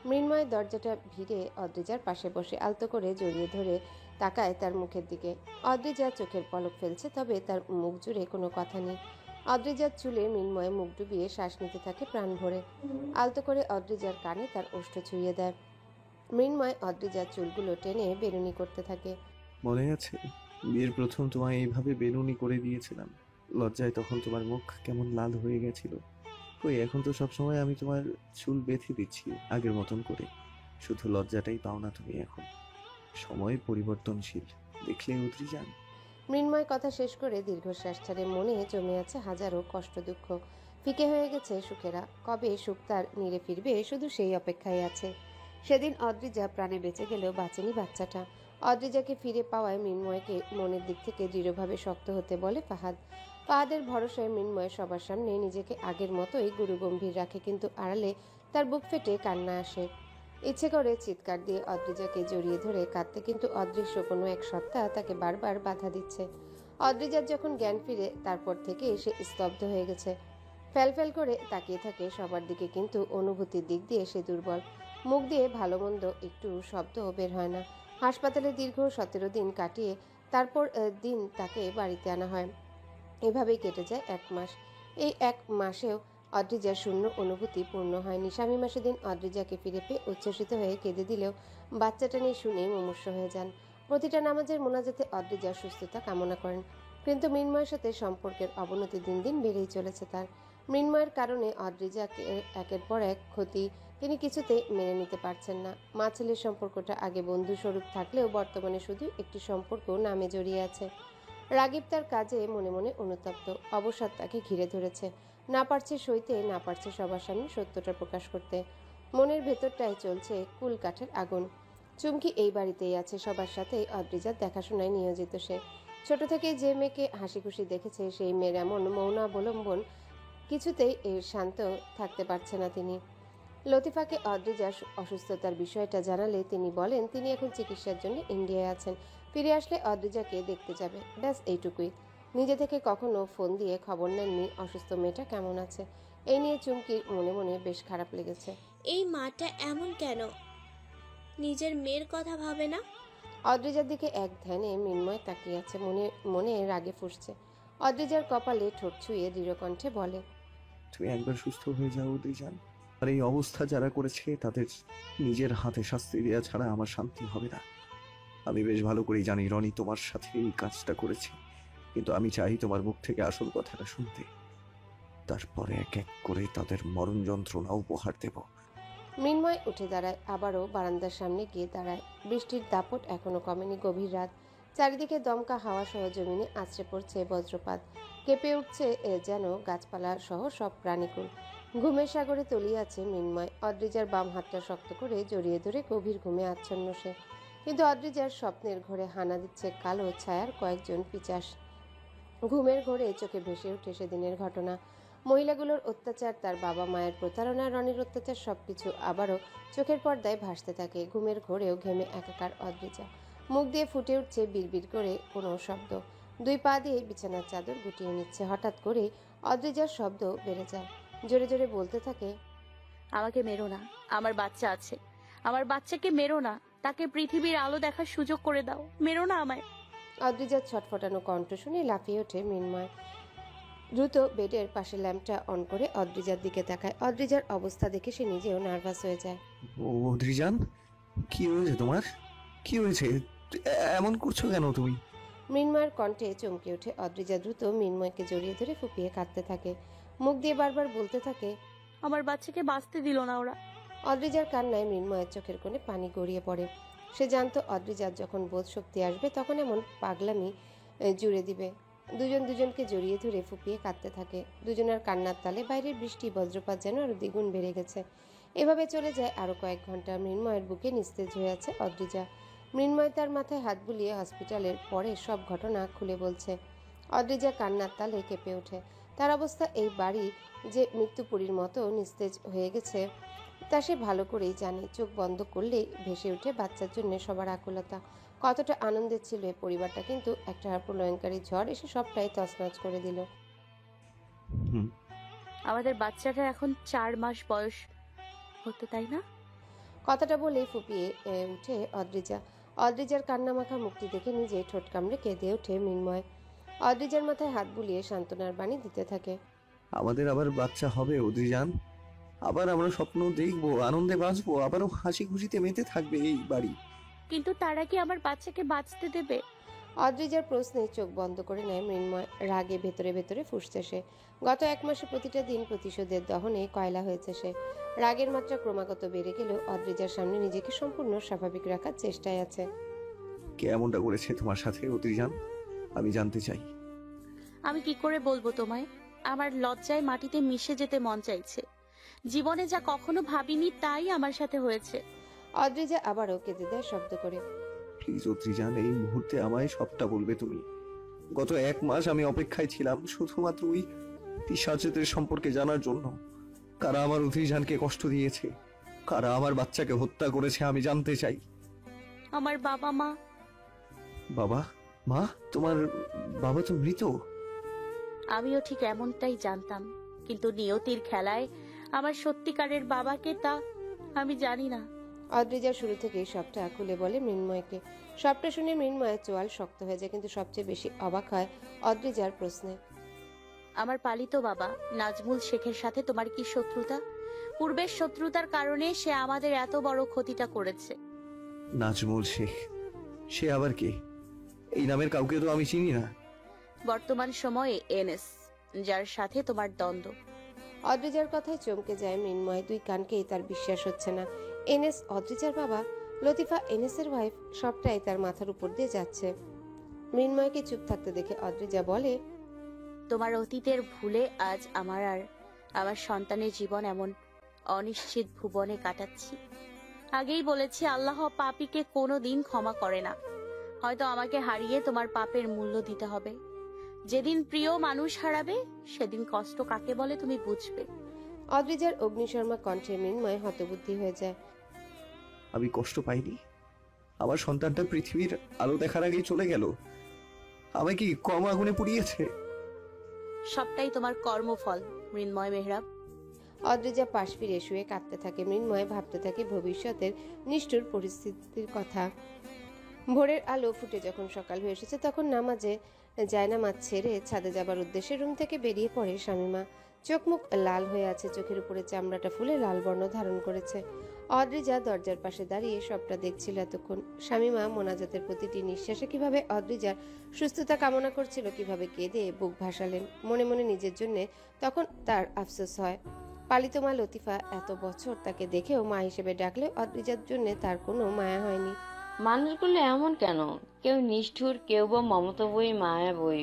B: মৃন্ময় দরজাটা ভিড়ে অদ্রিজার পাশে বসে আলতো করে জড়িয়ে ধরে তাকায় তার মুখের দিকে। অদ্রিজা চোখের পলক ফেলছে, তবে তার মুখ জুড়ে কোনো কথা নেই। অদ্রিজার চুলে মৃন্ময় মুখ ডুবিয়ে শ্বাস নিতে থাকে প্রাণ ভরে। আলতো করে অদ্রিজার কানে তার ওষ্ঠ ছুঁয়ে দেয়। মৃন্ময় অদ্রিজার চুলগুলো টেনে বেরুনি করতে থাকে।
E: মনে আছে বিয়ের প্রথম তোমায় এইভাবে বেনুনি করে দিয়েছিলাম? লজ্জায় তখন তোমার মুখ কেমন লাল হয়ে গেছিল। কই, এখন তো সবসময় আমি তোমার চুল বেঁধে দিচ্ছি আগের মতন করে। শুধু লজ্জাটাই পাও না তুমি এখন। সময় পরিবর্তনশীল, দেখলে অদ্রিজান।
B: মৃন্ময় কথা শেষ করে দীর্ঘশ্বাস ছাড়ে। মনে জমে আছে হাজারো কষ্ট, দুঃখ। ফিকে হয়ে গেছে সুখেরা। কবে সুখ তার নিরে ফিরবে শুধু সেই অপেক্ষায় আছে। সেদিন অদ্রিজা প্রাণে বেঁচে গেলেও বাঁচেনি বাচ্চাটা। অদ্রিজাকে ফিরে পাওয়ায় মৃন্ময়কে মনের দিক থেকে দৃঢ়ভাবে শক্ত হতে বলে ফাহাদ। ফাহাদের ভরসায় মৃন্ময় সবার সামনে নিজেকে আগের মতোই গুরুগম্ভীর রাখে, কিন্তু আড়ালে তার বুক ফেটে কান্না আসে। ইচ্ছে করে চিৎকার দিয়ে অদ্রিজাকে জড়িয়ে ধরে কাঁদতে, কিন্তু অদৃশ্য কোনো এক সত্তা তাকে বারবার বাধা দিচ্ছে। অদ্রিজার যখন জ্ঞান ফিরে তারপর থেকে সে স্তব্ধ হয়ে গেছে। ফ্যালফ্যাল করে তাকিয়ে থাকে সবার দিকে, কিন্তু অনুভূতির দিক দিয়ে সে দুর্বল। মুখ দিয়ে ভালো মন্দ একটু শব্দও বের হয় না। হাসপাতালে দীর্ঘ 17 দিন কাটিয়ে তারপর দিন তাকে বাড়িতে আনা হয়। এভাবেই কেটে যায় 1 মাস। এই 1 মাসেও অদ্রিজার শূন্য অনুভূতি পূর্ণ হয়নি। স্বামী মাসে দিন অদ্রিজাকে ফিরে পেয়ে উচ্ছ্বসিত হয়ে কেঁদে দিলেও বাচ্চাটা নিয়ে শুনে মুমূর্ষ হয়ে যান। প্রতিটা নামাজের মোনাজাতে অদ্রিজার সুস্থতা কামনা করেন, কিন্তু মৃন্ময়ের সাথে সম্পর্কের অবনতি দিন দিন বেড়েই চলেছে তার। মৃন্ময়ের কারণে অদ্রিজাকে একের পর এক ক্ষতি তিনি কিছুতেই মেনে নিতে পারছেন না। মা ছেলের সম্পর্কটা আগে বন্ধু স্বরূপ থাকলেও বর্তমানে শুধু একটি সম্পর্ক নামে জড়িয়ে আছে। রাগিব তার কাজে মনে মনে অনুতপ্ত। অবসাদ তাকে ঘিরে ধরেছে। না পারছে সইতে, না পারছে সবার সামনে সত্যটা প্রকাশ করতে। মনের ভেতরটায় চলছে কুল কাঠের আগুন। চুমকি এই বাড়িতেই আছে, সবার সাথেই অদ্রিজার দেখাশোনায় নিয়োজিত সে। ছোট থেকে যে মেয়েকে হাসি খুশি দেখেছে, সেই মেয়ের এমন মৌনাবলম্বন কিছুতেই শান্ত থাকতে পারছে না তিনি। লতিফাকে অদ্রিজার অসুস্থতার বিষয়টা জানালে তিনি বলেন তিনি এখন চিকিৎসার জন্য ইন্ডিয়ায় আছেন, ফিরে আসলে অদ্রিজাকে দেখতে যাবে। ব্যাস এইটুকুই। নিজে থেকে কখনো ফোন দিয়ে খবর নেননি অসুস্থ মেয়েটা কেমন আছে। এই নিয়ে চুমকির মনে মনে বেশ খারাপ লেগেছে।
J: এই মাটা এমন কেন? নিজের মেয়ের কথা ভাবে না?
B: অদ্রিজার দিকে এক ধ্যানে মৃন্ময় তাকিয়ে আছে, মনে মনে রাগে ফুঁসছে। অদ্রিজার কপালে ঠোঁট ছুঁয়ে দৃঢ় কণ্ঠে বলে,
E: তুমি একবার সুস্থ হয়ে যাও অদ্রিজান। আর এই অবস্থা যারা করেছে তাদের নিজের হাতে শাস্তি দেওয়া ছাড়া আমার শান্তি হবে না। আমি বেশ ভালো করেই জানি রনি তোমার সাথে এই কাজটা করেছে, কিন্তু আমি চাই তোমার মুখ থেকে আসল কথাটা শুনতে। তারপরে এক এক করে তাদের মরণ যন্ত্রণা উপহার দেব।
B: মৃন্ময় উঠে দাঁড়ায়, আবারও বারান্দার সামনে গিয়ে দাঁড়ায়। বৃষ্টির দাপট এখনো কমেনি, গভীর রাত। চারিদিকে দমকা হাওয়া সহ জমিনে আছড়ে পড়ছে বজ্রপাত। কেঁপে উঠছে যেন গাছপালা সহ সব প্রাণীকুল। ঘুমের সাগরে তলিয়ে আছে মৃন্ময়। অদ্রিজার বাম হাতটা শক্ত করে জড়িয়ে ধরে গভীর ঘুমে আচ্ছন্ন সে। কিন্তু অদ্রিজার স্বপ্নের ঘোরে হানা দিচ্ছে কালো ছায়ার কয়েকজন পিচাস। ঘুমের ঘোরে চোখে ভেসে ওঠে সেদিনের ঘটনা। মহিলাগুলোর অত্যাচার, তার বাবা মায়ের প্রতারণা, রনির অত্যাচার, সবকিছু আবারও চোখের পর্দায় ভাসতে থাকে। ঘুমের ঘোরেও ঘেমে একাকার অদ্রিজা। মুখ দিয়ে ফুটে উঠছে বিড়বিড় করে কোনো শব্দ। 2 পা দিয়ে বিছানার চাদর গুটিয়ে নিচ্ছে। হঠাৎ করে অদ্রিজার শব্দ বেড়ে যায়। জোরে জোরে বলতে থাকে,
D: আমাকে মেরো না, আমার বাচ্চা আছে, আমার বাচ্চাকে মেরো না, তাকে পৃথিবীর আলো দেখার সুযোগ করে দাও, মেরো না আমায়।
B: অদ্রিজার ছটফটানো কণ্ঠ শুনে লাফিয়ে ওঠে মৃন্ময়। দ্রুত বেডের পাশে ল্যাম্পটা অন করে অদ্রিজার দিকে তাকায়। অদ্রিজার অবস্থা দেখে সে নিজেও নার্ভাস হয়ে যায়।
E: ও অদ্রিজান, কি হয়েছে তোমার? কি হয়েছে? এমন করছো কেন তুমি?
B: মৃন্ময়ের কণ্ঠে চমকে ওঠে অদ্রিজা। দ্রুত মৃন্ময়কে জড়িয়ে ধরে ফুপিয়ে কাঁদতে থাকে। মুখ দিয়ে বারবার বলতে থাকে,
D: আমার বাচ্চাকে বাঁচতে দিল না ওরা।
B: অদ্রিজার কান্নায় মৃন্ময়ের চোখের কোণে পানি গড়িয়ে পড়ে। সে জানতো অদ্রিজার যখন বোধ শক্তি আসবে তখন এমন পাগলামি জুড়ে দিবে। দুজন দুজনকে জড়িয়ে ধরে ফুপিয়ে কাঁদতে থাকে। দুজনের কান্নার তালে বাইরের বৃষ্টি বজ্রপাত যেন আরো দ্বিগুণ বেড়ে গেছে। এভাবে চলে যায় আরো কয়েক ঘন্টা। মৃন্ময়ের বুকে নিস্তেজ হয়ে আছে অদ্রিজা। মৃন্ময় তার মাথায় হাত বুলিয়ে হসপিটালের পরে সব ঘটনা খুলে বলছে। অদ্রিজা কান্নার তালে কেঁপে ওঠে। তার অবস্থা এই বাড়ি যে মৃত্যুপুরীর মতো নিস্তেজ হয়ে গেছে তা সে ভালো করেই জানে। চোখ বন্ধ করলেই ভেসে ওঠে বাচ্চার জন্য সবার আকুলতা। কতটা আনন্দের ছিল এই পরিবারটা, কিন্তু একটা প্রলয়ঙ্কারী ঝড় এসে সবটাই তছনছ করে দিল।
D: আমাদের বাচ্চাটা এখন 4 মাস বয়স হতো, তাই না?
B: কথাটা বলেই ফুপিয়ে উঠে অদ্রিজা। অদ্রিজার কান্নামাখা মুক্তি দেখে নিজে ঠোঁট কামড়ে কেঁদে ওঠে মৃন্ময়। অদ্রিজার মাথায় হাত বুলিয়ে সান্ত্বনার বাণী দিতে থাকে।
E: আমাদের আবার বাচ্চা হবে অদ্রিজান, আবার আমরা স্বপ্ন দেখবো, আনন্দে বাঁচবো, আবারও হাসি খুশিতে মেতে থাকবে এই বাড়ি।
D: কিন্তু তারা কি আমার বাচ্চাকে বাঁচতে দেবে?
B: অদ্রিজার প্রশ্নে চোখ বন্ধ করে নেয় মৃন্ময়। রাগে ভেতরে ভেতরে ফুঁসছে সে। গত 1 মাসে প্রতিটা দিন প্রতিশোধের দহনে কয়লা হয়েছে সে। রাগের মাত্রা ক্রমাগত বেড়ে গেলেও অদ্রিজার সামনে নিজেকে সম্পূর্ণ স্বাভাবিক রাখার চেষ্টায় আছে।
E: কে এমনটা করেছে তোমার সাথে অদ্রিজান? আমি জানতে চাই।
D: আমি কি করে বলবো তোমায়? আমার লজ্জায় মাটিতে মিশে যেতে মন চাইছে। জীবনে যা কখনো ভাবিনি তাই আমার সাথে হয়েছে।
B: অদ্রিজা আবারও কেঁদে দেয় শব্দ করে।
E: প্লিজ অদ্রিজান, এই মুহূর্তে আমায় সবটা বলবে তুমি। গত 1 মাস আমি অপেক্ষায় ছিলাম শুধুমাত্র ওই পিশাচদের সম্পর্কে জানার জন্য। কারা আমার অদ্রিজানকে কষ্ট দিয়েছে, কারা আমার বাচ্চাকে হত্যা করেছে আমি জানতে চাই।
D: আমার বাবা মা।
E: বাবা মা? তোমার বাবা তো মৃত।
D: আমিও ঠিক এমনটাই জানতাম, কিন্তু নিয়তির খেলায় আমার সত্যিকারের বাবাকে তা আমি জানি না।
B: অদ্রিজা শুরু থেকেই সবটা খুলে বলে মৃন্ময়কে। সবটা শুনে মৃন্ময়ের চোয়াল শক্ত হয়ে যায়, কিন্তু সবচেয়ে বেশি অবাক হয় অদ্রিজার প্রশ্নে।
D: আমার পালিত বাবা নাজমুল শেখের সাথে তোমার কি শত্রুতা? পূর্বের শত্রুতার কারণে সে আমাদের এত বড় ক্ষতিটা করেছে।
E: নাজমুল শেখ? সে আবার কে? এই নামের কাউকে তো আমি চিনি না।
D: বর্তমান সময়ে এনএস, যার সাথে তোমার দ্বন্দ্ব।
B: অদ্রিজার কথায় চমকে যায় মৃন্ময়, দুই কানকেই তার বিশ্বাস হচ্ছে না। এনএস অদ্রিজার বাবা? লতিফা এনএসের ওয়াইফ? সবটাই তার মাথার উপর দিয়ে যাচ্ছে। মৃন্ময়কে চুপ থাকতে দেখে অদ্রিজা বলে,
D: তোমার অতীতের ভুলে আজ আমার আর আমার সন্তানের জীবন এমন অনিশ্চিত ভুবনে কাটাচ্ছি। আগেই বলেছি, আল্লাহ পাপীকে কোনো দিন ক্ষমা করে না। হয়তো আমাকে হারিয়ে তোমার পাপের মূল্য দিতে হবে। যেদিন প্রিয় মানুষ হারাবে সেদিন কষ্ট কাকে বলে তুমি বুঝবে।
B: অদ্রিজার অগ্নিশর্মা কণ্ঠে মৃন্ময় হতবুদ্ধি হয়ে যায়।
E: আমি কষ্ট পাইনি। আমার সন্তানটা পৃথিবীর আলো দেখার আগেই চলে গেল। আমায় কি কম আগুনে পুড়িয়েছে?
D: সবটাই তোমার কর্মফল মৃন্ময় মেহরাব।
B: অদ্রিজা পাশ ফিরে শুয়ে কাঁদতে থাকে। মৃন্ময় ভাবতে থাকে ভবিষ্যতের নিষ্ঠুর পরিস্থিতির কথা। ভোরের আলো ফুটে যখন সকাল হয়ে এসেছে, তখন নামাজে জায়নামাজ ছেড়ে ছাদে যাবার উদ্দেশ্যে রুম থেকে বেরিয়ে পড়ে শামীমা। চোখ মুখ লাল হয়ে আছে, চোখের উপরে চামড়াটা ফুলে লাল বর্ণ ধারণ করেছে। অদ্রিজা দরজার পাশে দাঁড়িয়ে সবটা দেখছিল এতক্ষণ। শামীমা মোনাজাতের প্রতিটি নিঃশ্বাসে কিভাবে অদ্রিজার সুস্থতা কামনা করছিল, কিভাবে কেঁদে বুক ভাসালেন। মনে মনে নিজের জন্য তখন তার আফসোস হয়। পালিত মা লতিফা এত বছর তাকে দেখেও মা হিসেবে ডাকলে অদ্রিজার জন্য তার কোনো মায়া হয়নি।
C: মানুষগুলো এমন কেন? কেউ নিষ্ঠুর, কেউ বা মমতা বই, মায়া বই।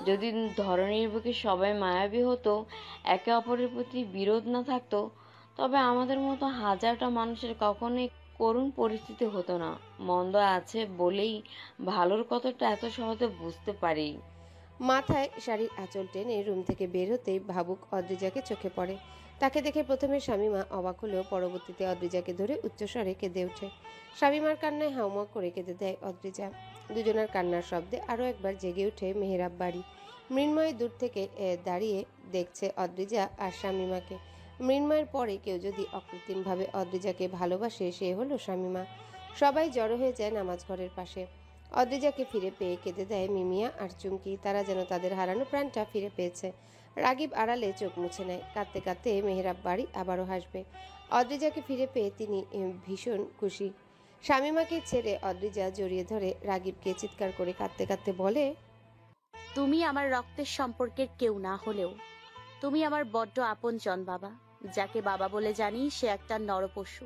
C: যদি ধরনীর বুকে সবাই মায়াবী হতো, একে অপরের প্রতি বিরোধ না থাকতো, তবে আমাদের মতো হাজারটা মানুষের কখনোই করুণ পরিস্থিতি হতো না। মন্দ আছে বলেই ভালোর কথাটা এত সহজে বুঝতে পারি।
B: মাথায় শাড়ির আঁচল টেনে রুম থেকে বের হতেই ভাবুক অদ্রিজাকে চোখে পড়ে। তাকে দেখে প্রথমে শামীমা অবাক হলেও পরবর্তীতে অদ্রিজাকে ধরে উচ্চস্বরে কেঁদে ওঠে। শামীমার কান্নায় হাউমাউ করে কেঁদে দেয় অদ্রিজা। দুজনের কান্নার শব্দে আরও একবার জেগে ওঠে মেহেরাব বাড়ি। মৃন্ময় দূর থেকে দাঁড়িয়ে দেখছে অদ্রিজা আর শামীমাকে। মৃন্ময়ের পরে কেউ যদি অকৃত্রিমভাবে অদ্রিজাকে ভালোবাসে, সে হলো শামীমা। সবাই জড়ো হয়ে যায় নামাজ ঘরের পাশে। অদ্রিজাকে ফিরে পেয়ে কেঁদে দেয় মিমিয়া আর চুমকি। তারা যেন তাদের হারানো প্রাণটা ফিরে পেয়েছে। রাগিব আড়ালে চোখ মুছে নেয়। কাঁদতে কাঁদতে মেহেরাব বাড়ি আবারও হাসবে। অদ্রিজাকে ফিরে পেয়ে তিনি ভীষণ খুশি। শামীমাকে ছেড়ে অদ্রিজা জড়িয়ে ধরে রাগিবকে চিৎকার করে কাঁদতে কাঁদতে বলে,
D: তুমি আমার রক্তের সম্পর্কের কেউ না হলেও তুমি আমার বড্ড আপনজন বাবা। যাকে বাবা বলে জানি সে একটা নরপশু।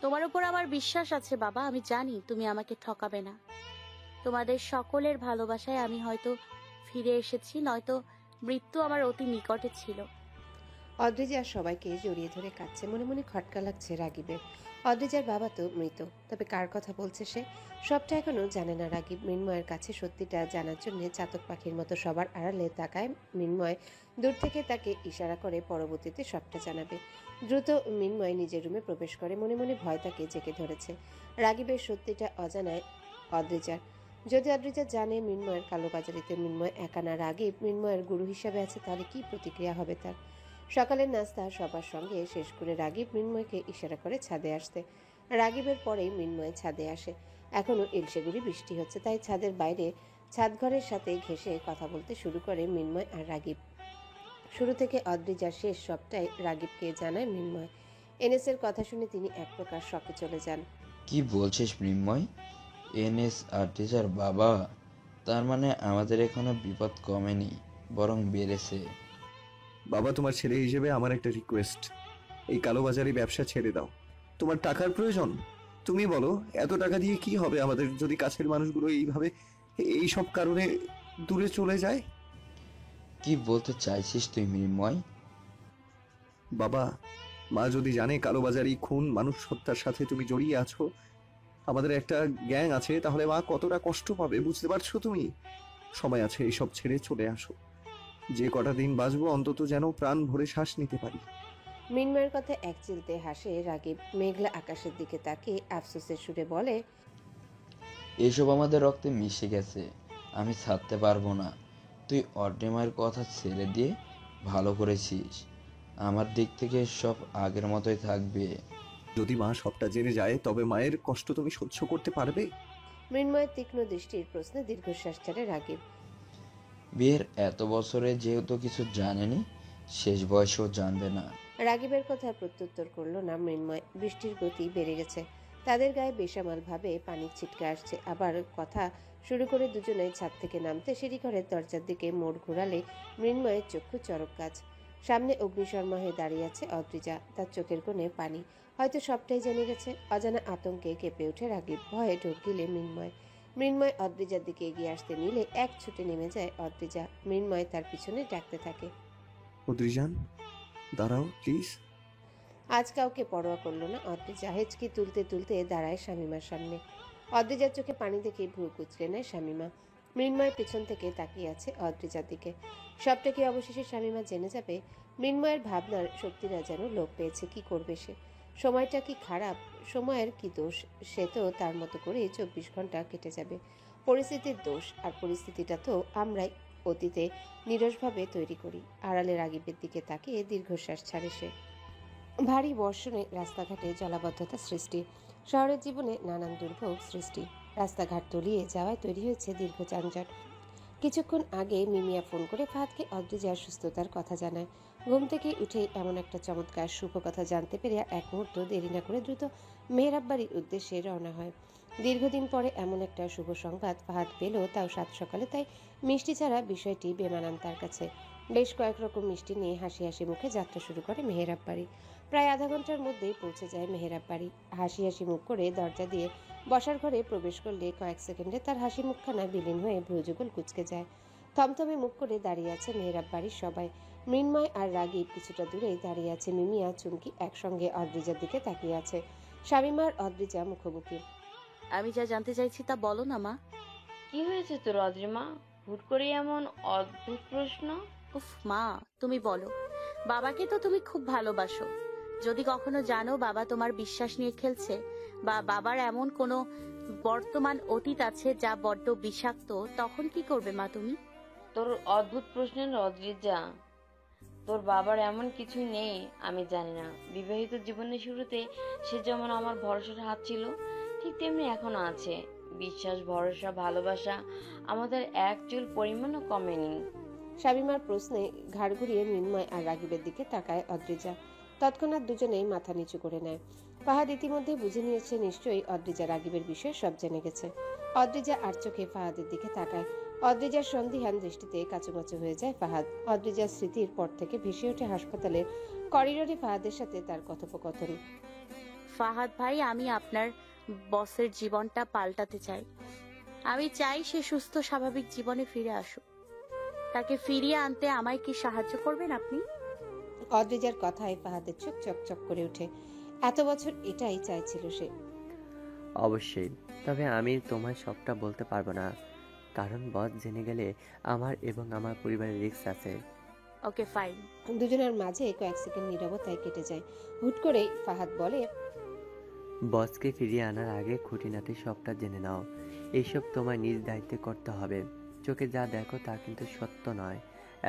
D: তোমার উপর আমার বিশ্বাস আছে বাবা। আমি জানি তুমি আমাকে ঠকাবে না। তোমাদের সকলের ভালোবাসায় আমি হয়তো ফিরে এসেছি, নয়তো মৃত্যু আমার অতি নিকটে ছিল।
B: অদ্রিজা সবাইকে জড়িয়ে ধরে কাঁদছে। মনে মনে খটকা লাগছে রাগিবের। অদ্রিজার বাবা তো মৃত, তবে কার কথা বলছে সে? সবটা এখনো জানে না রাগিব। মৃন্ময়ের কাছে সত্যিটা জানার জন্য চাতক পাখির মতো সবার আড়ালে তাকায় মৃন্ময়। দূর থেকে তাকে ইশারা করে পরবর্তীতে সবটা জানাবে। দ্রুত মৃন্ময় নিজের রুমে প্রবেশ করে। মনে মনে ভয় তাকে জেঁকে ধরেছে। রাগিবের সত্যিটা অজানায় অদ্রিজার। যদি অদ্রিজা জানে মৃন্ময়ের কালোবাজারিতে মৃন্ময় একা না, রাগিব মৃন্ময়ের গুরু হিসাবে আছে, তাহলে কি প্রতিক্রিয়া হবে তার? সকালের নাস্তা সবার সঙ্গে শেষ করে রাগিব মৃন্ময়কে ইশারা করে ছাদে আসতে। রাগিবের পরেই মৃন্ময় ছাদে আসে। এখনো ইলশেগুড়ি বৃষ্টি হচ্ছে, তাই ছাদের বাইরে ছাদঘরের সাথে ঘেঁষে কথা বলতে শুরু করে মৃন্ময় আর রাগিব। শুরু থেকে অদ্রিজার শেষ সবটাই রাগিবকে জানায় মৃন্ময়। এনএসের কথা শুনে তিনি এক প্রকার শকে চলে যান।
K: কি বলছিস মৃন্ময়? এনএস আর্টিজার বাবা? তার মানে আমাদের এখনো বিপদ কমেনি, বরং বেড়েছে।
E: বাবা, তোমার ছেলে হিসেবে আমার একটা রিকোয়েস্ট, এই কালোবাজারি ব্যবসা ছেড়ে দাও। তোমার টাকার প্রয়োজন? তুমি বলো, এত টাকা দিয়ে কি হবে আমাদের যদি কাছের মানুষগুলো এইভাবে এই সব কারণে দূরে চলে যায়?
K: কি বলতে চাইছিস তুই মৃন্ময়?
E: বাবা, মা যদি জানে কালোবাজারি, খুন, মানুষ হত্যার সাথে তুমি জড়িয়ে আছো, আমাদের একটা গ্যাং আছে, তাহলে মা কতটা কষ্ট পাবে বুঝতে পারছো তুমি? সময় আছে, এইসব ছেড়ে চলে আসো। যে কটা দিন বাঁচবো অন্তত যেন প্রাণ ভরে শ্বাস নিতে পারি।
B: মৃন্ময়ের কথা এক চিলতে হাসে রাগিব। মেঘলা আকাশের দিকে তাকিয়ে আফসোসের সুরে বলে,
K: এসব আমাদের রক্তে মিশে গেছে, আমি ছাড়তে পারবো না। তুই অর্ডেমার কথা ছেড়ে দিয়ে ভালো করেছিস। আমার দিক থেকে সব আগের মতোই থাকবে।
E: যদি মা সবটা জেনে যায় তবে মায়ের কষ্ট তুমি সহ্য করতে পারবে?
B: মৃন্ময়ের তীক্ষ্ণ দৃষ্টির প্রশ্নে দীর্ঘশ্বাস ছাড়ে রাগিব।
K: বিয়ের এত বছরে যেহেতু কিছু জানেনি, শেষ বয়সেও জানবে না।
B: রাগিবের কথা প্রত্যুত্তর করল না মৃন্ময়। বৃষ্টির গতি বেড়ে গেছে, তাদের গায়ে বেসামাল ভাবে পানির ছিটকে আসছে। আবার কথা শুরু করে দুজনে ছাদ থেকে নামতে সিঁড়িঘরের দরজার দিকে মোড় ঘোরালে মৃন্ময়ের চক্ষু চরক গাছ। সামনে অগ্নিশর্মা হয়ে দাঁড়িয়ে আছে অদ্রিজা, তার চোখের কোণে পানি। হয়তো সবটাই জেনে গেছে। অজানা আতঙ্কে কেঁপে ওঠে রাগিব, ভয়ে ঢোক গিলে মৃন্ময় অদ্রিজার দিকে এগিয়ে আসতে নিলে এক ছুটে নেমে যায় অদ্রিজা। মৃন্ময় তার পিছনে ডাকতে থাকে,
E: অদ্রিজান, দাঁড়াও প্লিজ।
B: আজ কাউকে পরোয়া করলো না অদ্রিজা। হেঁচকি তুলতে তুলতে দাঁড়ায় শামীমার সামনে। অদ্রিজার চোখে পানি দেখে ভ্রু কুচলে নেয় শামীমা। মৃন্ময় পেছন থেকে তাকিয়ে আছে অদ্রিজার দিকে। সবটা কি অবশেষে শামীমা জেনে যাবে? মৃন্ময়ের ভাবনার শক্তিরা যেন লোপ পেয়েছে। কি করবে সে? সময়টা কি খারাপ? সময়ের কি দোষ? সে তো তার মতো করে 24 ঘন্টা কেটে যাবে। পরিস্থিতির দোষ, আর পরিস্থিতিটা তো আমরাই অতীতে নিরসভাবে তৈরি করি। আড়ালে রাগিবের দিকে তাকিয়ে দীর্ঘশ্বাস ছাড়ে সে। ভারী বর্ষণে রাস্তাঘাটে জলাবদ্ধতা সৃষ্টি, শহরের জীবনে নানান দুর্ভোগ সৃষ্টি। রাস্তাঘাট তলিয়ে যাওয়ায় তৈরি হয়েছে দীর্ঘ যানজট। কিছুক্ষণ আগে মিমিয়া ফোন করে ফাহাদকে অদ্রিজার সুস্থতার কথা জানায়। ঘুম থেকে উঠে এমন একটা চমৎকার শুভ কথা জানতে পেরে এক মুহূর্ত দেরি না করে দ্রুত মেহরাব বাড়ির উদ্দেশ্যে রওনা হয়। দীর্ঘদিন পরে এমন একটা শুভ সংবাদ ফাহাদ পেল, তাও সাত সকালে। তাই মিষ্টি ছাড়া বিষয়টি বেমানান তার কাছে। বেশ কয়েক রকম মিষ্টি নিয়ে হাসি হাসি মুখে যাত্রা শুরু করে মেহরাব বাড়ি। প্রায় আধা ঘন্টার মধ্যেই পৌঁছে যায় মেহরাব বাড়ি। হাসি হাসি মুখ করে দরজা দিয়ে বসার ঘরে প্রবেশ করলে কয়েক সেকেন্ডে তার হাসি মুখখানা বিলীন হয়ে ভ্রুযুগল কুঁচকে যায়। থমথমে মুখ করে দাঁড়িয়ে আছে মেহরাব বাড়ির সবাই। মৃন্ময় আর রাগিব কিছুটা দূরেই দাঁড়িয়ে আছে। মিমিয়া চুমকি একসঙ্গে অদ্রিজার দিকে তাকিয়ে আছে। শামীমা আর অদ্রিজা মুখোমুখি।
D: আমি যা জানতে চাইছি তা বলো না মা।
C: কি হয়েছে তোর অদ্রিমা? হুট করে এমন অদ্ভুত প্রশ্ন।
D: উফ মা, তুমি বলো। বাবাকে তো তুমি খুব ভালোবাসো। যদি কখনো জানো বাবা তোমার বিশ্বাস নিয়ে খেলছে, বা বাবার এমন কোনো বর্তমান অতীত আছে যা বড্ড বিষাক্ত, তখন কি করবে মা তুমি?
C: তোর অদ্ভুত প্রশ্নের অদ্রিজা, তোর বাবার এমন কিছুই নেই আমি জানি না। বিবাহিত জীবনের শুরুতে সে যেমন আমার ভরসার হাত ছিল, ঠিক তেমনি এখনো আছে। বিশ্বাস, ভরসা, ভালোবাসা আমাদের এক চুল পরিমাণও কমেনি।
B: শামীমার প্রশ্নে ঘাড় ঘুরিয়ে মৃন্ময় আর রাগিবের দিকে তাকায় অদ্রিজা। তৎক্ষণাৎ দুজনেই মাথা নিচু করে নেয়। ফাহাদ ইতিমধ্যে বুঝে নিয়েছে নিশ্চয়ই অদ্রিজা রাগিবের বিষয়ে সব জেনে গেছে। অদ্রিজা আর চোখে ফাহাদের দিকে তাকায়। অদ্রিজার সন্দিহান দৃষ্টিতে কাচুমাচু হয়ে যায় ফাহাদ। অদ্রিজার স্মৃতির পর থেকে ভেসে ওঠে হাসপাতালের করিডোরে ফাহাদের সাথে তার কথোপকথন।
D: ফাহাদ ভাই, আমি আপনার বসের জীবনটা পাল্টাতে চাই। আমি চাই সে সুস্থ স্বাভাবিক জীবনে ফিরে আসুক। তাকে ফিরিয়ে আনতে আমায় কি সাহায্য করবেন আপনি?
B: অদ্রিজার কথায় ফাহাদের চোখ চকচক করে ওঠে। এত বছর এটাই চাইছিল সে।
F: অবশ্যই, তবে আমি তোমায় সবটা বলতে পারবো না, কারণ বস জেনে গেলে আমার এবং আমার পরিবারের রিস্ক আছে।
D: Okay fine.
B: দুজনের মাঝে কয়েক সেকেন্ড নীরবতায় কেটে যায়। হুট করেই ফাহাদ বলে,
F: বসকে ফিরিয়ে আনার আগে খুঁটিনাটি সবটা জেনে নাও। এইসব তোমায় নিজ দায়িত্বে করতে হবে। চোখে যা দেখো তা কিন্তু সত্য নয়।